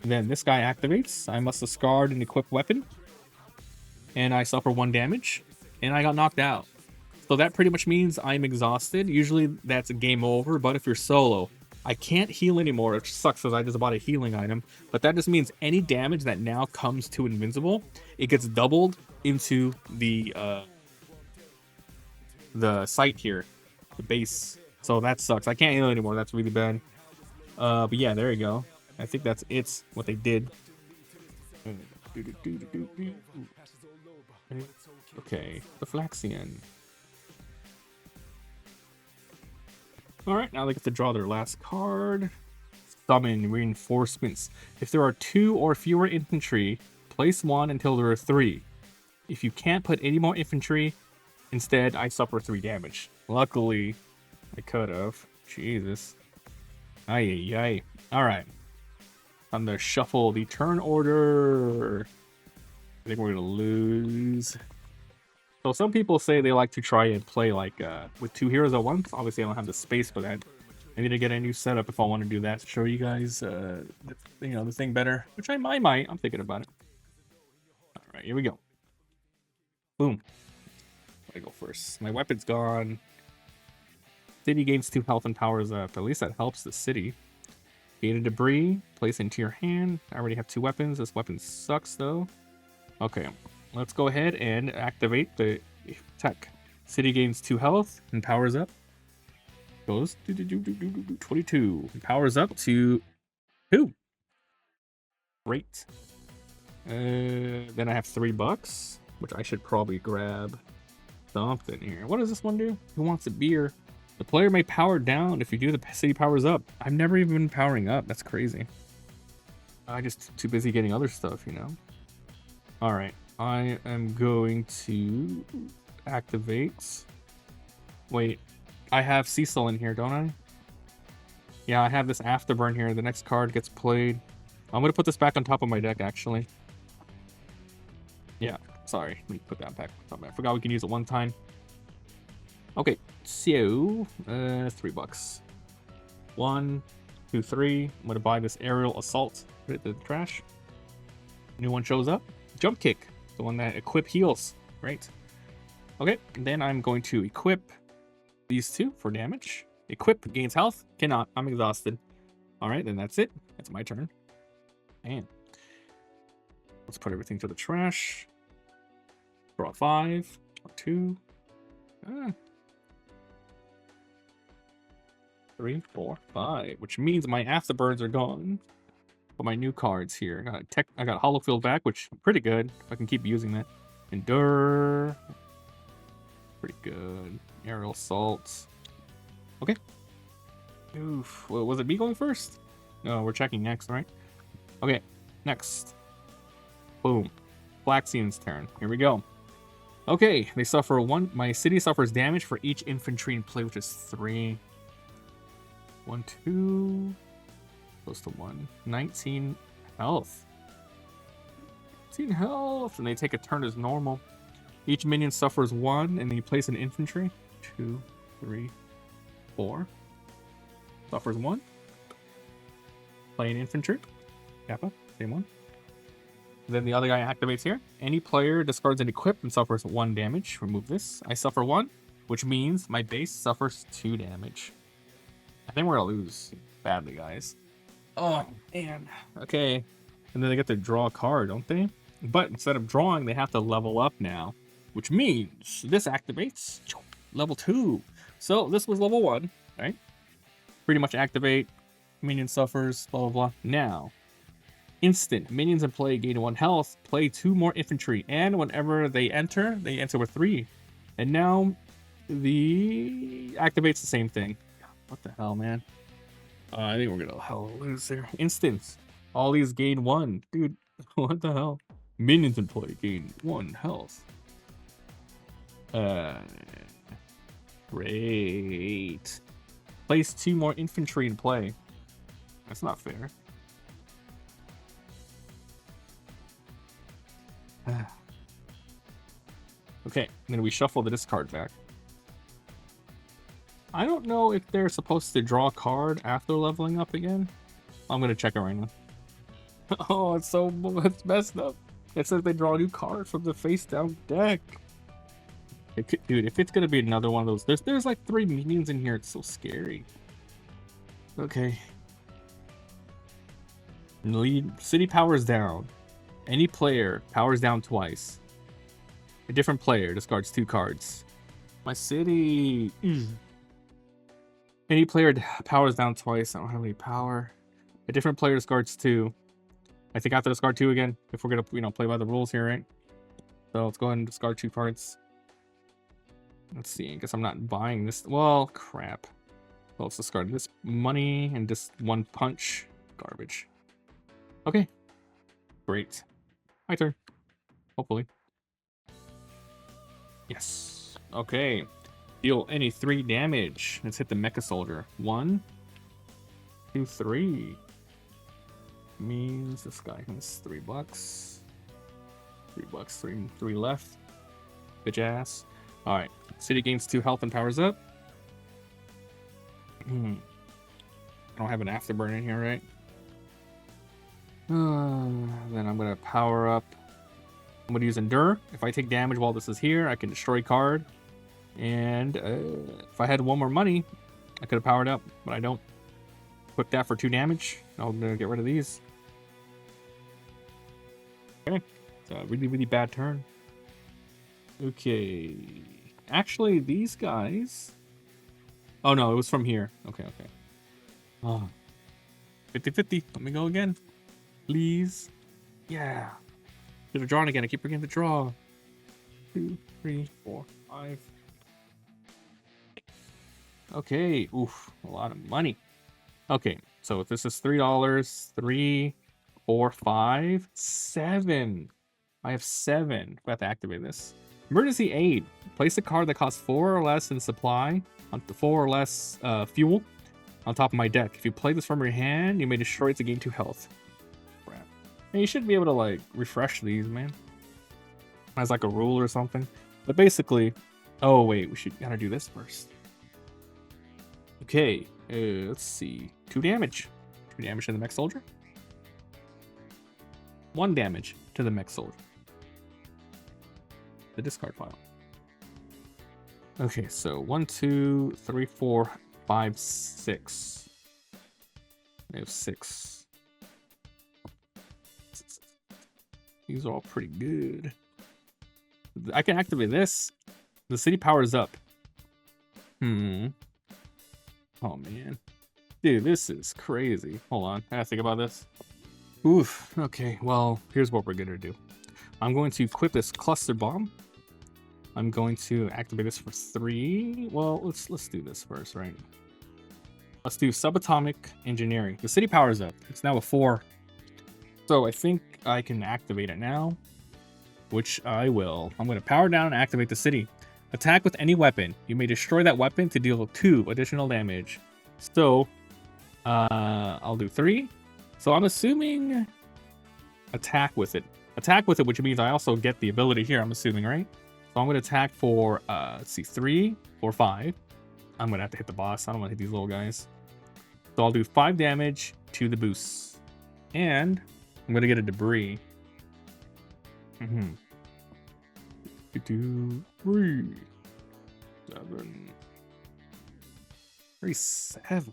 Speaker 1: Then this guy activates. I must discard an equipped weapon. And I suffer 1 damage. And I got knocked out. So that pretty much means I'm exhausted. Usually that's a game over. But if you're solo, I can't heal anymore, which sucks because I just bought a healing item. But that just means any damage that now comes to Invincible, it gets doubled into the site here, the base. So that sucks. I can't heal anymore. That's really bad. But yeah, there you go. I think that's what they did. Okay, the Flaxian. Alright, now they get to draw their last card. Summon reinforcements. If there are 2 or fewer infantry, place 1 until there are 3. If you can't put any more infantry, instead I suffer 3 damage. Luckily, I could have. Jesus. Ay. Alright. Time to shuffle the turn order. I think we're gonna lose. So some people say they like to try and play like with 2 heroes at once. Obviously, I don't have the space for that. I need to get a new setup if I want to do that to show you guys, the thing better. Which I might. I'm thinking about it. All right, here we go. Boom. I go first. My weapon's gone. City gains 2 health and powers up. At least that helps the city. Gain a debris. Place into your hand. I already have 2 weapons. This weapon sucks though. Okay. Let's go ahead and activate the attack. City gains 2 health and powers up. Goes 22 and powers up to 2. Great. Then I have $3, which I should probably grab something here. What does this one do? Who wants a beer? The player may power down if you do the city powers up. I've never even been powering up. That's crazy. I just too busy getting other stuff, you know. All right. I am going to activate. Wait, I have Cecil in here, don't I? Yeah, I have this afterburn here. The next card gets played. I'm going to put this back on top of my deck, actually. Yeah, sorry. Let me put that back. I forgot we can use it one time. Okay, so $3. 1, 2, 3. I'm gonna buy this aerial assault. Put it in the trash. New one shows up. Jump kick, the one that equip heals. Right. Okay, then I'm going to equip these two for damage. Equip gains health. Cannot. I'm exhausted. All right, then that's it. That's my turn. And let's put everything to the trash. Draw 5. Draw 2. 3, 4, 5. Which means my afterbirds are gone. But my new cards here. I got Hollow Field back, which is pretty good. If I can keep using that. Endure. Pretty good. Aerial Assault. Okay. Oof. Well, was it me going first? No, we're checking next, right? Okay. Next. Boom. Flaxans' turn. Here we go. Okay. They suffer 1. My city suffers damage for each infantry in play, which is 3. 1, 2. Close to 1. 19 health. 19 health. And they take a turn as normal. Each minion suffers 1, and then you place an infantry. 2, 3, 4. Suffers 1. Play an infantry. Kappa, same one. Then the other guy activates here. Any player discards an equip and suffers 1 damage. Remove this. I suffer 1, which means my base suffers 2 damage. I think we're gonna lose badly, guys. Oh, man. Okay. And then they get to draw a card, don't they? But instead of drawing, they have to level up now. Which means this activates level 2. So this was level 1, right? Pretty much activate. Minion suffers, blah, blah, blah. Now, instant. Minions in play gain 1 health. Play 2 more infantry. And whenever they enter with 3. And now, activates the same thing. What the hell, man? I think we're gonna lose there. Instance. All these gain 1. Dude, what the hell? Minions in play gain 1 health. Great. Place 2 more infantry in play. That's not fair. Okay, then we shuffle the discard back. I don't know if they're supposed to draw a card after leveling up again. I'm gonna check it right now. Oh, it's messed up. It says they draw a new card from the face down deck. Dude, if it's gonna be another one of those, there's like 3 minions in here. It's so scary. Okay. City powers down. Any player powers down twice. A different player discards 2 cards. My city. Any player powers down twice. I don't have any power. A different player discards 2. I think I have to discard 2 again if we're gonna, play by the rules here, right? So let's go ahead and discard 2 cards. Let's see. I guess I'm not buying this. Well, crap. Well, let's discard this money and just 1 punch. Garbage. Okay. Great. My turn. Hopefully. Yes. Okay. Deal any 3 damage. Let's hit the Mecha Soldier. 1, 2, 3. Means this guy has $3. $3, 3 left. Bitch ass. Alright. City gains 2 health and powers up. I don't have an afterburn in here, right? Then I'm gonna power up. I'm gonna use Endure. If I take damage while this is here, I can destroy card. And if I had 1 more money, I could have powered up, but I don't. Put that for 2 damage. I'm gonna get rid of these. Okay. It's a really, really bad turn. Okay. Actually, these guys. Oh no, it was from here. Okay. Oh. 50-50. Let me go again. Please. Yeah. Should have drawn again. I keep forgetting to draw. 2, 3, 4, 5. Okay. Oof. A lot of money. Okay. So if this is $3, 3, 4, 5, 7. I have 7. I have to activate this. Emergency aid. Place a card that costs 4 or less in supply on 4 or less fuel on top of my deck. If you play this from your hand, you may destroy it to gain 2 health. Crap. Hey, you should be able to like refresh these, man. Has like a rule or something. But basically, oh wait, we gotta do this first. Okay, let's see. 2 damage. 2 damage to the mech soldier. 1 damage to the mech soldier. The discard pile. Okay, so 1, 2, 3, 4, 5, 6. I have 6. These are all pretty good. I can activate this. The city powers up. Oh man. Dude, this is crazy. Hold on, I gotta think about this. Oof. Okay, well, here's what we're gonna do. I'm going to equip this cluster bomb. I'm going to activate this for 3. Well, let's do this first, right? Let's do subatomic engineering. The city powers up. It's now a 4. So I think I can activate it now, which I will. I'm going to power down and activate the city. Attack with any weapon. You may destroy that weapon to deal 2 additional damage. So I'll do 3. So I'm assuming attack with it. Attack with it, which means I also get the ability here, I'm assuming, right? So I'm going to attack for, let's see, 3, 4, 5. I'm going to have to hit the boss. I don't want to hit these little guys. So I'll do 5 damage to the boost. And I'm going to get a debris. 2, 3, 7. 7.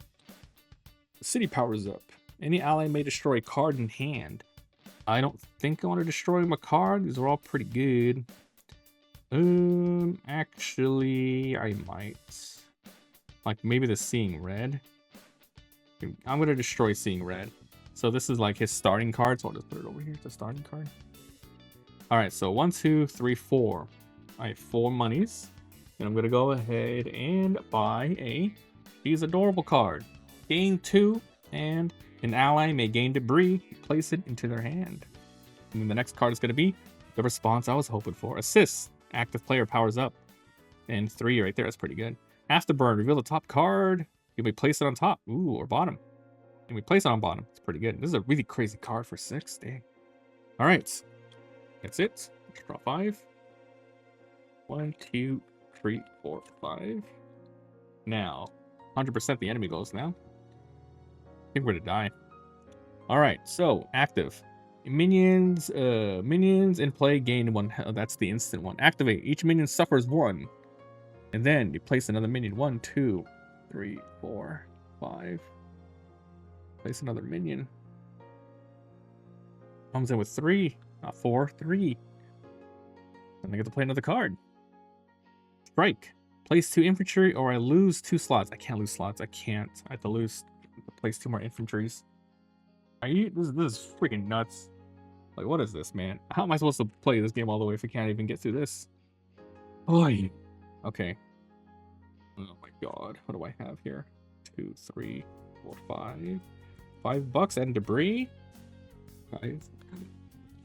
Speaker 1: The city powers up. Any ally may destroy a card in hand. I don't think I want to destroy my card. These are all pretty good. Actually, I might. Like, maybe the Seeing Red. I'm going to destroy Seeing Red. So this is like his starting card. So I'll just put it over here. It's the starting card. Alright, so 1, 2, 3, 4. I have 4 monies. And I'm going to go ahead and buy these adorable card. Gain 2, and an ally may gain debris. Place it into their hand. And then the next card is going to be the response I was hoping for. Assist. Active player powers up. And 3 right there. That's pretty good. Afterburn. Reveal the top card. You may place it on top. Ooh, or bottom. And we place it on bottom. It's pretty good. This is a really crazy card for 6. Dang. Alright. That's it. Let's draw 5. 1, 2, 3, 4, 5. Now, 100% the enemy goes now. I think we're gonna die. Alright, so active. Minions in play gain 1. That's the instant one. Activate. Each minion suffers 1. And then you place another minion. 1, 2, 3, 4, 5. Place another minion. Comes in with 3, not 4, 3. And I get to play another card. Strike. Place 2 infantry, or I lose 2 slots. I can't lose slots. I can't. I have to place 2 more infantries. This is freaking nuts. Like, what is this, man? How am I supposed to play this game all the way if we can't even get through this? Oy. Okay. Oh my god. What do I have here? 2, 3, 4, 5. $5 and debris? 5.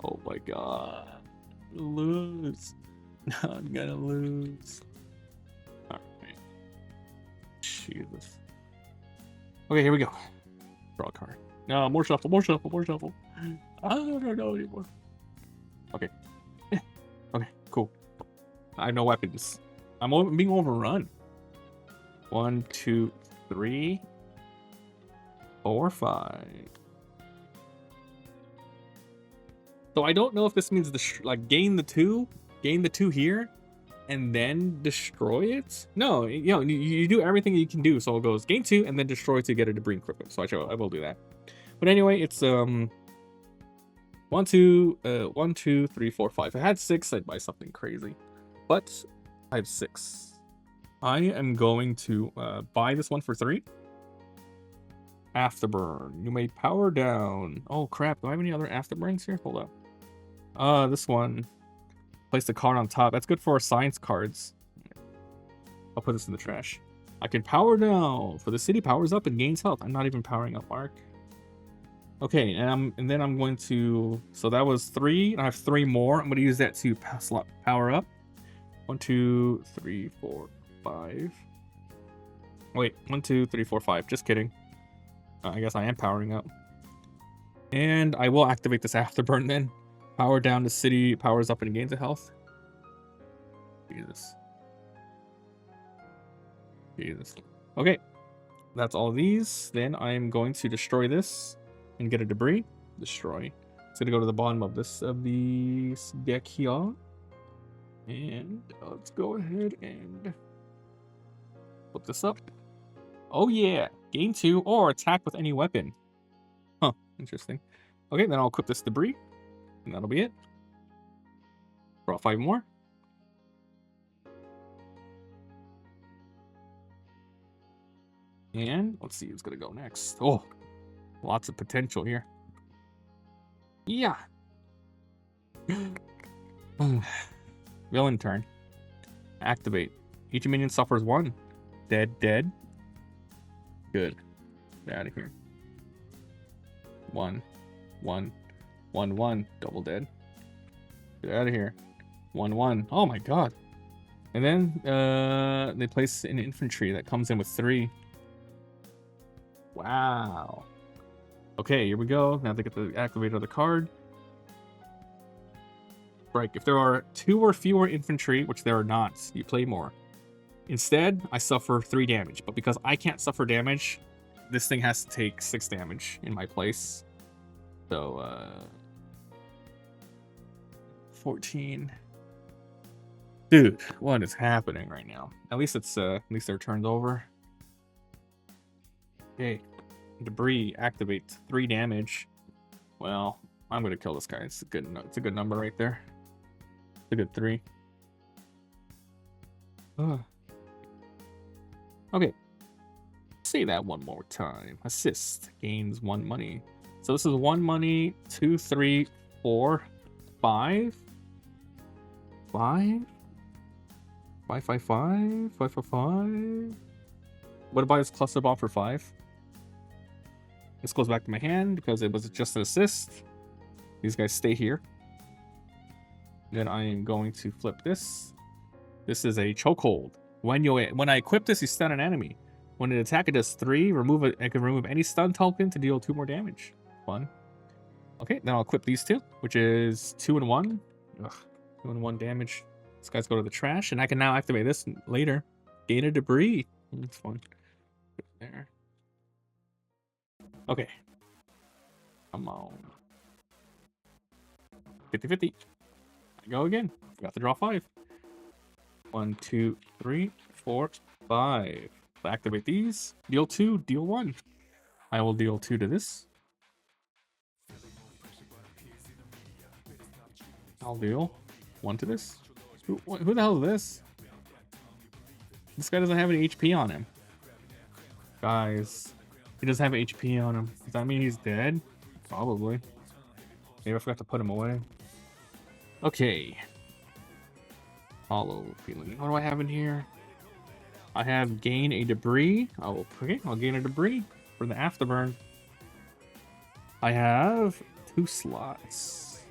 Speaker 1: Oh my god. Lose. I'm gonna lose. Alright. Jesus. Okay, here we go. Draw a card. No, more shuffle, more shuffle, more shuffle. I don't know anymore. Okay. Okay, cool. I have no weapons. I'm being overrun. 1, 2, 3, 4, 5. So I don't know if this means gain the 2 here, and then destroy it. No, you do everything you can do. So it goes gain 2 and then destroy to get a debris equipment. So I will do that. But anyway, it's 1, 2, 3, 4, 5. If I had 6, I'd buy something crazy, but I have 6. I am going to buy this one for 3. Afterburn. You may power down. Oh crap! Do I have any other afterburns here? Hold up. This one. Place the card on top. That's good for our science cards. I'll put this in the trash. I can power down. For the city powers up and gains health. I'm not even powering up, Mark. Okay, and then I'm going to. So that was 3. And I have 3 more. I'm going to use that to power up. 1, 2, 3, 4, 5. Wait, 1, 2, 3, 4, 5. Just kidding. I guess I am powering up. And I will activate this afterburn then. Power down, the city powers up and gains a health. Jesus. Jesus. Okay. That's all of these. Then I'm going to destroy this and get a debris. Destroy. It's gonna go to the bottom of this deck here. And let's go ahead and flip this up. Oh yeah, gain 2 or attack with any weapon. Huh, interesting. Okay, then I'll equip this debris, and that'll be it. Draw 5 more. And let's see who's gonna go next. Oh, lots of potential here. Yeah. Villain turn. Activate. Each minion suffers 1. Dead, dead. Good. Get out of here. 1, 1, 1, 1. Double dead. Get out of here. 1, 1. Oh my god. And then they place an infantry that comes in with 3. Wow. Okay, here we go. Now they get to activate another card. Right, if there are 2 or fewer infantry, which there are not, you play more. Instead, I suffer 3 damage, but because I can't suffer damage, this thing has to take 6 damage in my place. So, 14. Dude, what is happening right now? At least it's at least their turn's over. Okay, debris activates 3 damage. Well, I'm gonna kill this guy. It's a good number right there. It's a good 3. Okay. Say that one more time. Assist gains 1 money. So this is 1 money, 2, 3, 4, 5. 5? 5, 5, 5, 5, 5, 5. What about this cluster bomb for 5? This goes back to my hand because it was just an assist. These guys stay here. Then I am going to flip this. This is a chokehold. When I equip this, you stun an enemy. When an attack, it does 3. I can remove any stun token to deal 2 more damage. Fun. Okay, then I'll equip these 2, which is 2 and 1. Ugh, 2 and 1 damage. These guys go to the trash, and I can now activate this later. Gain a debris. That's fun. There. Okay. Come on. 50-50. I go again. Got to draw 5. 1, 2, 3, 4, 5. Activate these. Deal 2, deal 1. I will deal 2 to this. I'll deal 1 to this. Who the hell is this? This guy doesn't have any HP on him. Guys, he doesn't have HP on him. Does that mean he's dead? Probably. Maybe I forgot to put him away. Okay. Hollow feeling. What do I have in here? I have gain a debris. I'll gain a debris for the afterburn. I have 2 slots.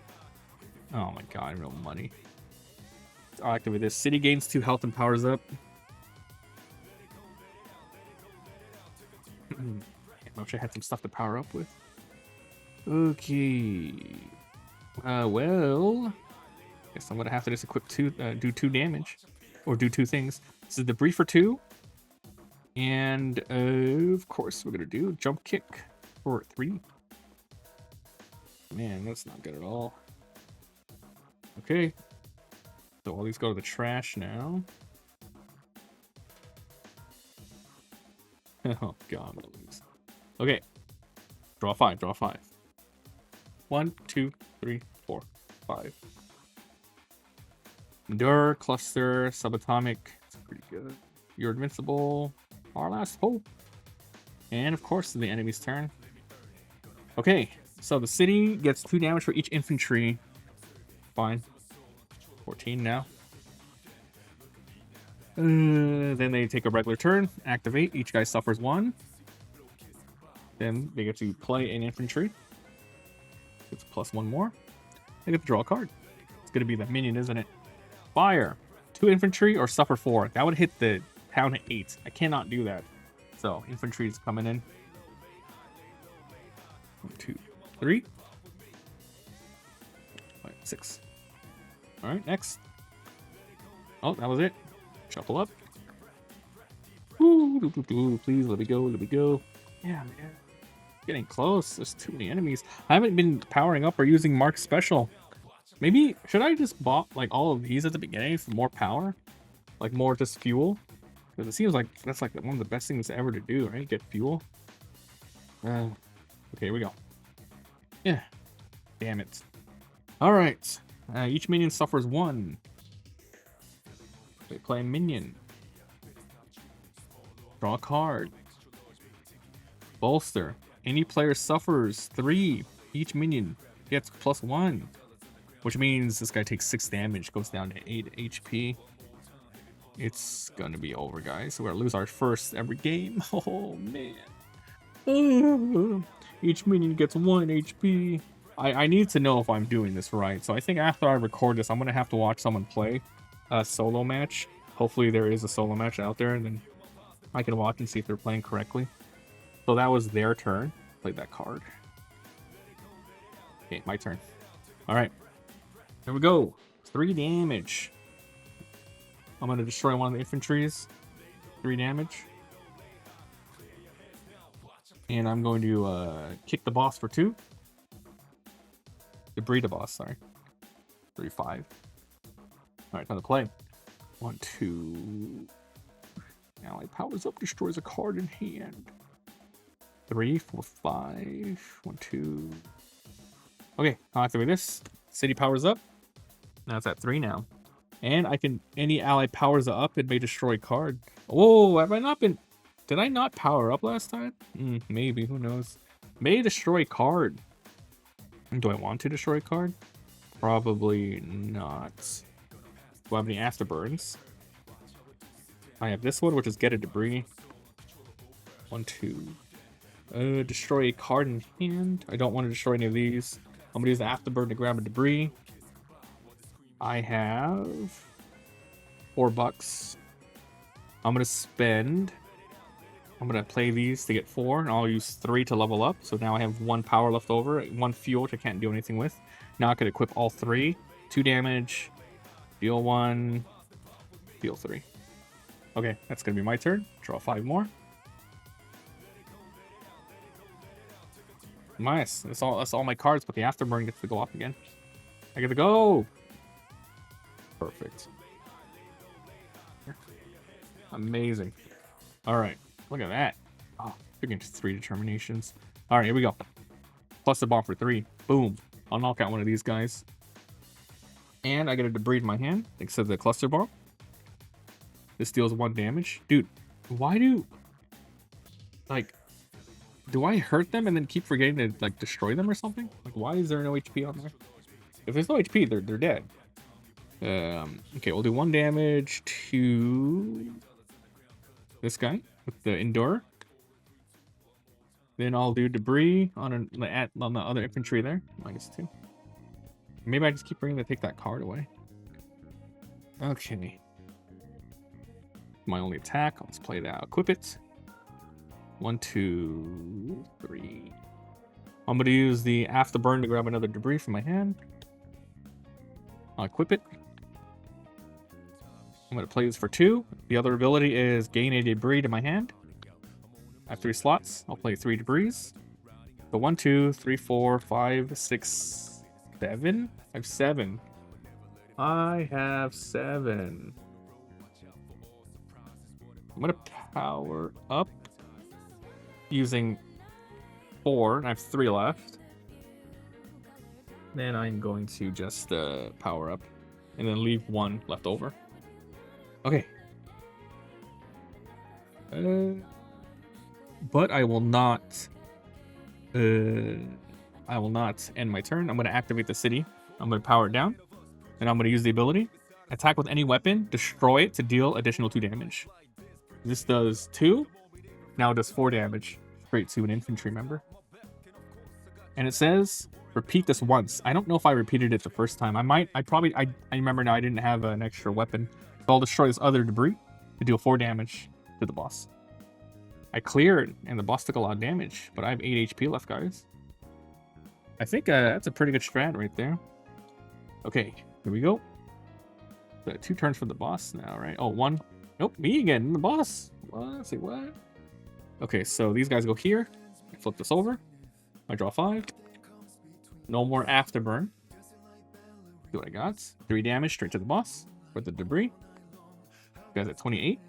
Speaker 1: Oh my god, real money. I'll activate this. City gains 2 health and powers up. I wish I had some stuff to power up with. Okay. Well, guess I'm gonna have to just equip 2, do 2 damage, or do 2 things. This is debris for 2, and of course we're gonna do jump kick for 3. Man, that's not good at all. Okay, so all these go to the trash now. Oh god, I'm gonna lose. Okay, draw 5, draw 5. 1, 2, 3, 4, 5. Endure, cluster, subatomic. It's pretty good. You're invincible. Our last hope. And of course, the enemy's turn. Okay, so the city gets 2 damage for each infantry. Fine. 14 now. Then they take a regular turn. Activate. Each guy suffers 1. Then they get to play an infantry. It's +1 more. They get to draw a card. It's going to be the minion, isn't it? Fire. 2 infantry or suffer 4. That would hit the town at 8. I cannot do that. So infantry is coming in. 1, 2, 3. 5, 6. All right, next. Oh, that was it. Shuffle up. Ooh, please let me go. Let me go. Yeah, man. Getting close. There's too many enemies. I haven't been powering up or using Mark's special. Maybe should I just bought like all of these at the beginning for more power? Like more just fuel? Because it seems like that's like one of the best things ever to do, right? Get fuel. Okay, here we go. Yeah. Damn it. Alright. Each minion suffers 1. They play a minion. Draw a card. Bolster. Any player suffers 3. Each minion gets +1. Which means this guy takes 6 damage, goes down to 8 HP. It's gonna be over, guys. We're gonna lose our first every game. Oh, man. Each minion gets 1 HP. I need to know if I'm doing this right. So I think after I record this, I'm gonna have to watch someone play a solo match. Hopefully there is a solo match out there, and then I can watch and see if they're playing correctly. So that was their turn. Played that card. Okay, my turn. Alright. Here we go. 3 damage. I'm going to destroy one of the infantries. 3 damage. And I'm going to kick the boss for 2. Debris the boss, sorry. 3, 5. Alright, time to play. 1, 2. Ally powers up, destroys a card in hand. 3, 4, 5. 1, 2. Okay, I'll activate this. City powers up. Now it's at 3 now. And I can, any ally powers up, it may destroy a card. Oh, have I not been, did I not power up last time? Maybe, who knows. May destroy a card. Do I want to destroy a card? Probably not. Do I have any afterburns? I have this one, which is get a debris. 1, 2. Destroy a card in hand. I don't want to destroy any of these. I'm gonna use the afterburn to grab a debris. I have $4. I'm gonna spend. I'm gonna play these to get 4, and I'll use 3 to level up. So now I have 1 power left over, 1 fuel, which I can't do anything with. Now I could equip all 3. 2 damage, deal 1, deal 3. Okay, that's gonna be my turn. Draw 5 more. Nice. That's all my cards, but the afterburn gets to go off again. I get to go. Perfect. Amazing. All right. Look at that. Oh, freaking 3 determinations. All right, here we go. Cluster bomb for 3. Boom. I'll knock out one of these guys. And I get a debris in my hand, except for the cluster bomb. This deals 1 damage. Dude, why do... Like... Do I hurt them and then keep forgetting to like destroy them or something? Like, why is there no HP on there? If there's no HP, they're dead. Okay, we'll do 1 damage to this guy with the Endurer. Then I'll do debris on the other infantry there. -2. Maybe I just keep bringing to take that card away. Okay. My only attack. Let's play that. Equip it. 1, 2, 3. I'm going to use the afterburn to grab another debris from my hand. I'll equip it. I'm going to play this for 2. The other ability is gain a debris to my hand. I have 3 slots. I'll play 3 debris. So 1, 2, 3, 4, 5, 6, 7. I have 7. I have 7. I'm going to power up. Using 4, and I have 3 left. Then I'm going to just power up and then leave 1 left over. Okay. But I will not end my turn. I'm going to activate the city. I'm going to power it down, and I'm going to use the ability. Attack with any weapon, destroy it to deal additional 2 damage. This does 2. Now it does 4 damage straight to an infantry member. And it says, repeat this once. I don't know if I repeated it the first time. I remember now I didn't have an extra weapon. So I'll destroy this other debris to deal 4 damage to the boss. I cleared, and the boss took a lot of damage, but I have 8 HP left, guys. I think that's a pretty good strat right there. Okay, here we go. 2 turns for the boss now, right? Oh, 1. Nope, me again, the boss. What? Say what? Okay, so these guys go here. I flip this over. I draw 5. No more afterburn. See what I got. 3 damage straight to the boss with the debris. You guys at 28.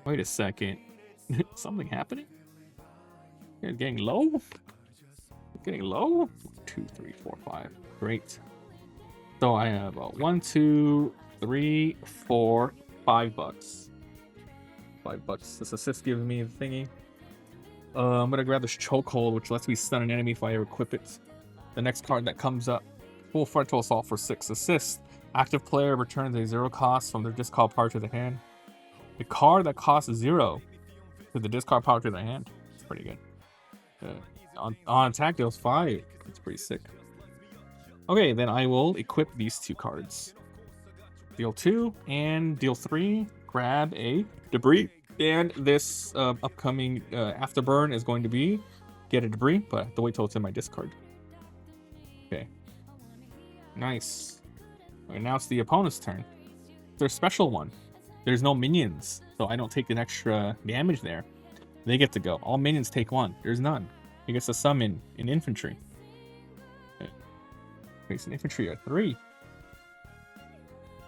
Speaker 1: Wait a second. Something happening? You're getting low? Getting low? 2, 3, 4, 5. Great. So I have 1, 2, 3, 4, $5. $5. This assist gives me the thingy. I'm gonna grab this chokehold, which lets me stun an enemy if I equip it. The next card that comes up, full frontal assault for 6 assists. Active player returns a 0 cost from their discard power to the hand. A card that costs 0 to the discard power to the hand. It's pretty good. On attack deals 5. It's pretty sick. Okay, then I will equip these 2 cards. Deal 2 and deal 3. Grab a debris. And this upcoming afterburn is going to be get a debris, but I have to wait till it's in my discard. Okay. Nice. Okay, now it's the opponent's turn. Their special one. There's no minions, so I don't take an extra damage there. They get to go. All minions take 1. There's none. He gets to summon an infantry. Makes an infantry at 3.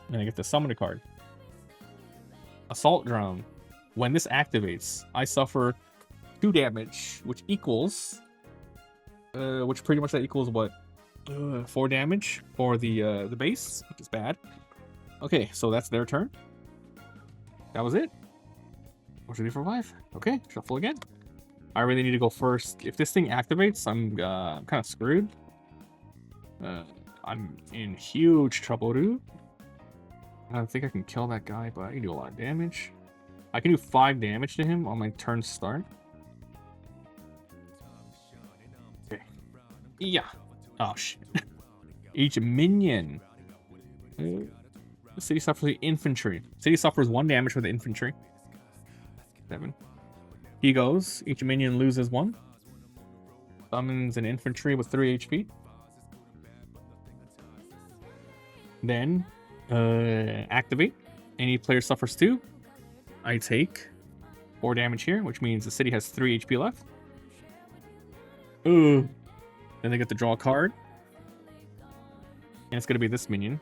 Speaker 1: And I get to summon a card. Assault drone. When this activates, I suffer 2 damage, which equals, which pretty much that equals what, 4 damage for the base, which is bad. Okay, so that's their turn. That was it. 1, 2, 3, 4, 5. Okay, shuffle again. I really need to go first. If this thing activates, I'm kind of screwed. I'm in huge trouble, dude. I don't think I can kill that guy, but I can do a lot of damage. I can do 5 damage to him on my turn start. Okay. Yeah. Oh, shit. Each minion. The city suffers the infantry. City suffers 1 damage with the infantry. 7. He goes. Each minion loses 1. Summons an infantry with 3 HP. Then, activate. Any player suffers 2. I take 4 damage here, which means the city has 3 HP left. Ooh. Then they get to draw a card. And it's going to be this minion.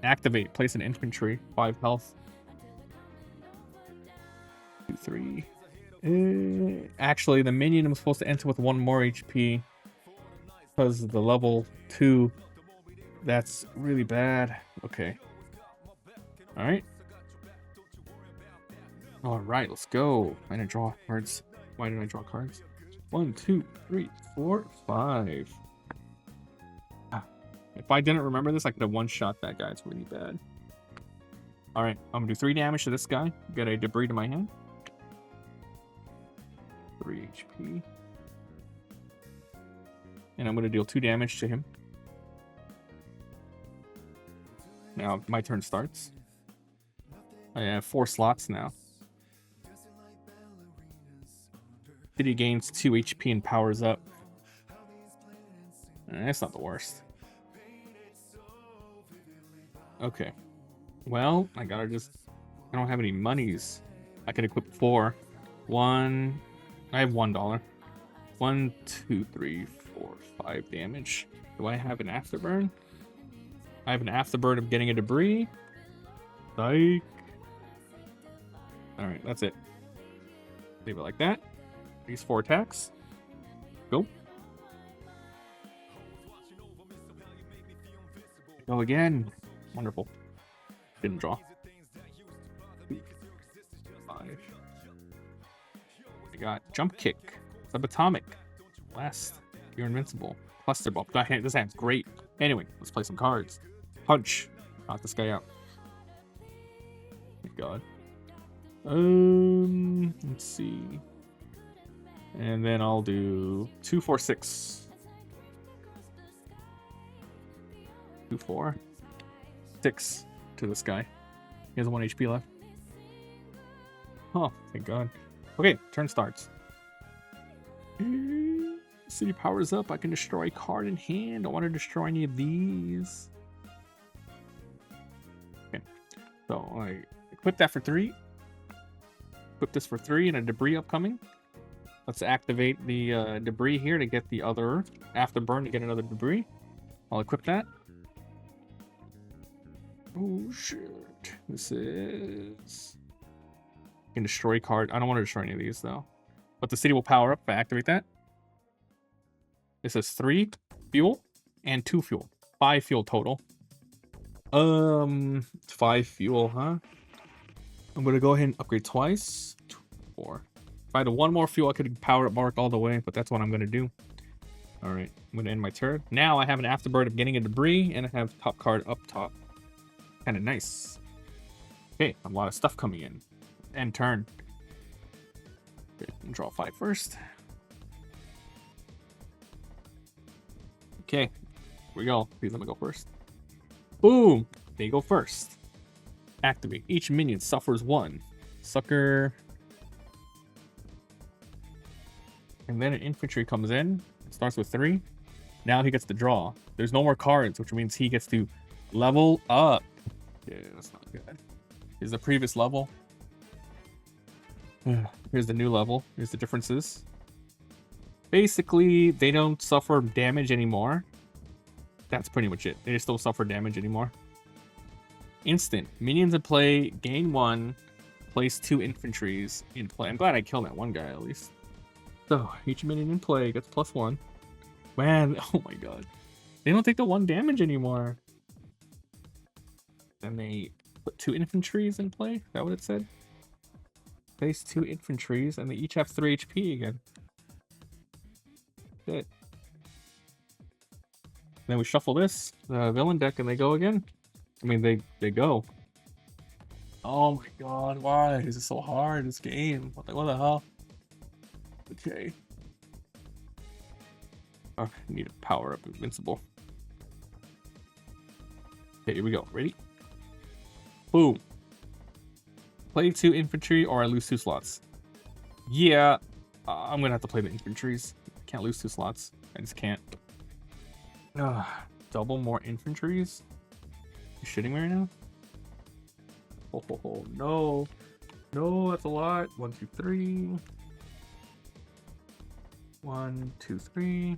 Speaker 1: Activate. Place an infantry. 5 health. 2, 3. Actually, the minion was supposed to enter with 1 more HP. Because of the level 2. That's really bad. Okay. Alright. Alright, let's go. I didn't draw cards. Why did I draw cards? 1, 2, 3, 4, 5. If I didn't remember this, I could have one-shot that guy. It's really bad. Alright, I'm gonna do 3 damage to this guy. Get a debris to my hand. 3 HP. And I'm gonna deal 2 damage to him. Now my turn starts. I have 4 slots now. City gains 2 HP and powers up. That's not the worst. Okay. Well, I gotta just... I don't have any monies. I can equip 4. 1... I have $1. 1, 2, 3, 4, 5 damage. Do I have an afterburn? I have an afterburn of getting a debris. Psych. Alright, that's it. Leave it like that. These 4 attacks. Go. Go again. Wonderful. Didn't draw. 2, 5. I got jump kick. Subatomic. Blast. You're invincible. Cluster ball. This hand's great. Anyway, let's play some cards. Punch. Knock this guy out. Thank God. Let's see. And then I'll do 2, 4, 6. 2, 4, 6 to this guy. He has 1 HP left. Oh, thank God. Okay, turn starts. City powers up. I can destroy a card in hand. Don't want to destroy any of these. Okay. So I equip that for 3. Equip this for 3 and a debris upcoming. Let's activate the debris here to get the other afterburn to get another debris. I'll equip that. Oh shit. This is... You can destroy card. I don't want to destroy any of these though. But the city will power up if I activate that. This is 3 fuel and 2 fuel. 5 fuel total. 5 fuel, huh? I'm gonna go ahead and upgrade twice. 2, 4. If I had 1 more fuel, I could power up Mark all the way, but that's what I'm gonna do. Alright, I'm gonna end my turn. Now I have an afterburn of getting a debris, and I have top card up top. Kinda nice. Okay, a lot of stuff coming in. End turn. Okay, draw 5 first. Okay, here we go. Please let me go first. Boom! They go first. Activate. Each minion suffers 1. Sucker. And then an infantry comes in. It starts with 3. Now he gets to draw. There's no more cards, which means he gets to level up. Yeah, that's not good. Here's the previous level. Here's the new level. Here's the differences. Basically, they don't suffer damage anymore. That's pretty much it. They just don't suffer damage anymore. Instant. Minions in play, gain 1, place 2 infantries in play. I'm glad I killed that one guy at least. So, each minion in play gets +1. Man, oh my god. They don't take the 1 damage anymore. And they put 2 infantries in play? Is that what it said? Place 2 infantries, and they each have 3 HP again. Good. Then we shuffle this villain deck, and they go again. I mean, they go. Oh my god, why is it so hard, this game? What the hell? Okay. Oh, I need to power up Invincible. Okay, here we go. Ready? Boom. Play 2 infantry or I lose 2 slots. Yeah, I'm gonna have to play the infantries. Can't lose 2 slots. I just can't. Double more infantries? You shitting me right now? Oh, no. No, that's a lot. 1, 2, 3. 1, 2, 3.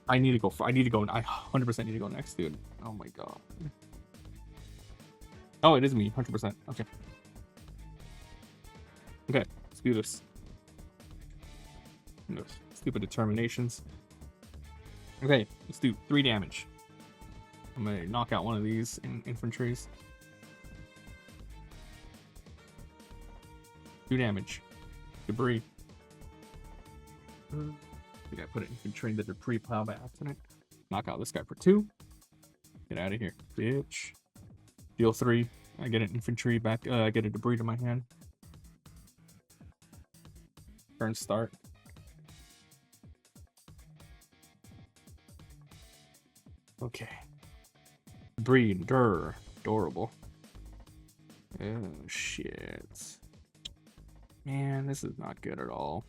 Speaker 1: I need to go. I 100% need to go next, dude. Oh my god. Oh, it is me. 100%. Okay. Okay, let's do this. Stupid determinations. Okay, let's do 3 damage. I'm gonna knock out one of these infantries. 2 damage. Debris. I think I put an infantry in the debris pile by accident. Knock out this guy for 2. Get out of here, bitch. Deal 3. I get an infantry back. I get a debris to my hand. Turn start. Okay. Debris, adorable. Oh shit. Man, this is not good at all.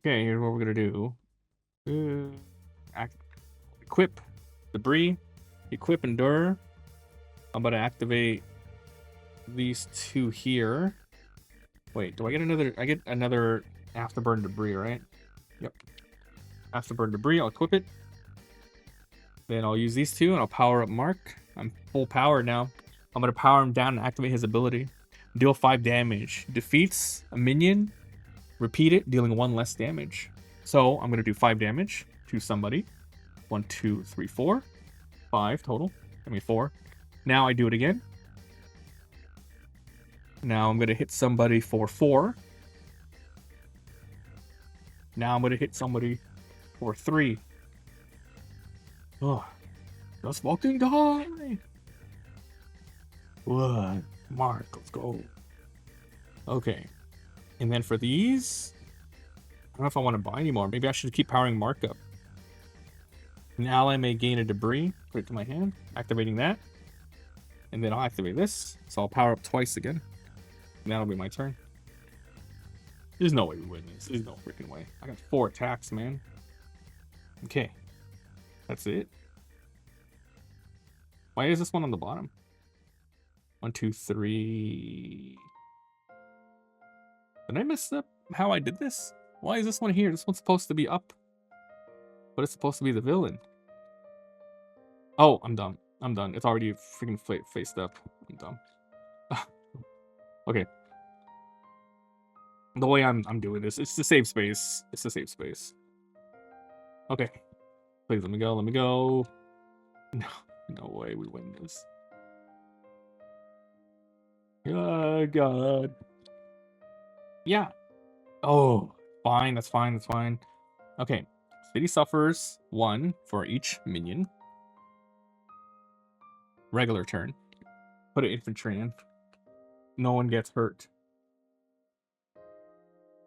Speaker 1: Okay, here's what we're gonna do. Equip debris. Equip endure. I'm gonna activate these 2 here. Wait, do I get another? I get another afterburn debris, right? Yep. Afterburn debris. I'll equip it. Then I'll use these 2 and I'll power up Mark. I'm full power now. I'm gonna power him down and activate his ability. Deal 5 damage. Defeats a minion. Repeat it, dealing 1 less damage. So I'm gonna do 5 damage to somebody. 1, 2, 3, 4. 5 total. 4. Now I do it again. Now I'm gonna hit somebody for 4. Now I'm gonna hit somebody for 3. Oh, just fucking die! What? Mark, let's go. Okay. And then for these, I don't know if I want to buy anymore. Maybe I should keep powering Mark up. An ally may gain a debris. Put it to my hand. Activating that. And then I'll activate this. So I'll power up twice again. And that'll be my turn. There's no way we win this. There's no freaking way. I got 4 attacks, man. Okay. That's it. Why is this one on the bottom? 1, 2, 3. Did I mess up how I did this? Why is this one here? This one's supposed to be up. But it's supposed to be the villain. Oh, I'm dumb. I'm done. It's already freaking faced up. I'm dumb. Okay. The way I'm doing this, it's to save space. It's to save space. Okay. Please let me go. Let me go. No way we win this. Oh God. Yeah. Oh, fine. That's fine. That's fine. Okay. City suffers 1 for each minion. Regular turn. Put an infantry in. No one gets hurt.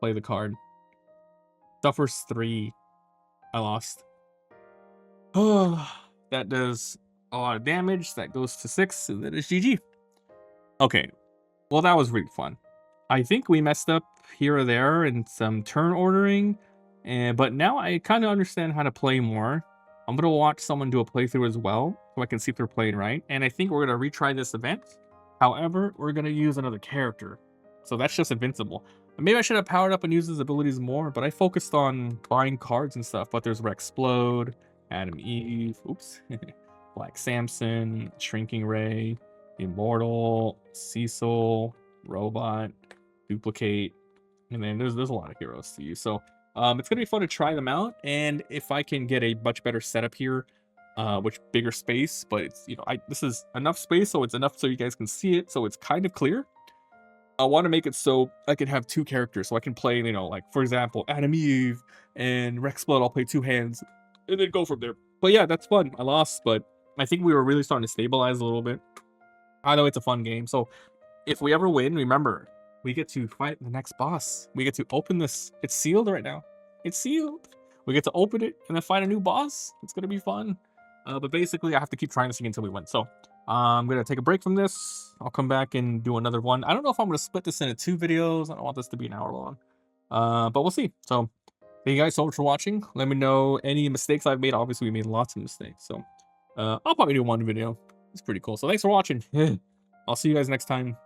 Speaker 1: Play the card. Suffers 3. I lost. Oh, that does a lot of damage. That goes to 6, and that is GG. Okay. Well, that was really fun. I think we messed up here or there in some turn ordering, but now I kind of understand how to play more. I'm going to watch someone do a playthrough as well, so I can see if they're playing right. And I think we're going to retry this event. However, we're going to use another character. So that's just Invincible. Maybe I should have powered up and used his abilities more, but I focused on buying cards and stuff. But there's Splode, Adam Eve, oops, Black Samson, Shrinking Ray, Immortal, Cecil, Robot, Dupli-Kate, and then there's a lot of heroes to use. So it's gonna be fun to try them out, and if I can get a much better setup here, which bigger space, but it's, you know, this is enough space, so it's enough so you guys can see it, so it's kind of clear. I want to make it so I can have 2 characters, so I can play, you know, like for example, Adam Eve and Splode. I'll play 2 hands and then go from there. But yeah, that's fun. I lost, but I think we were really starting to stabilize a little bit. I know it's a fun game, so if we ever win, remember, we get to fight the next boss. We get to open this. It's sealed right now. It's sealed. We get to open it and then fight a new boss. It's going to be fun. But basically, I have to keep trying this thing until we win. So I'm going to take a break from this. I'll come back and do another one. I don't know if I'm going to split this into 2 videos. I don't want this to be an hour long. But we'll see. So thank you guys so much for watching. Let me know any mistakes I've made. Obviously, we made lots of mistakes. So I'll probably do 1 video. It's pretty cool. So thanks for watching. I'll see you guys next time.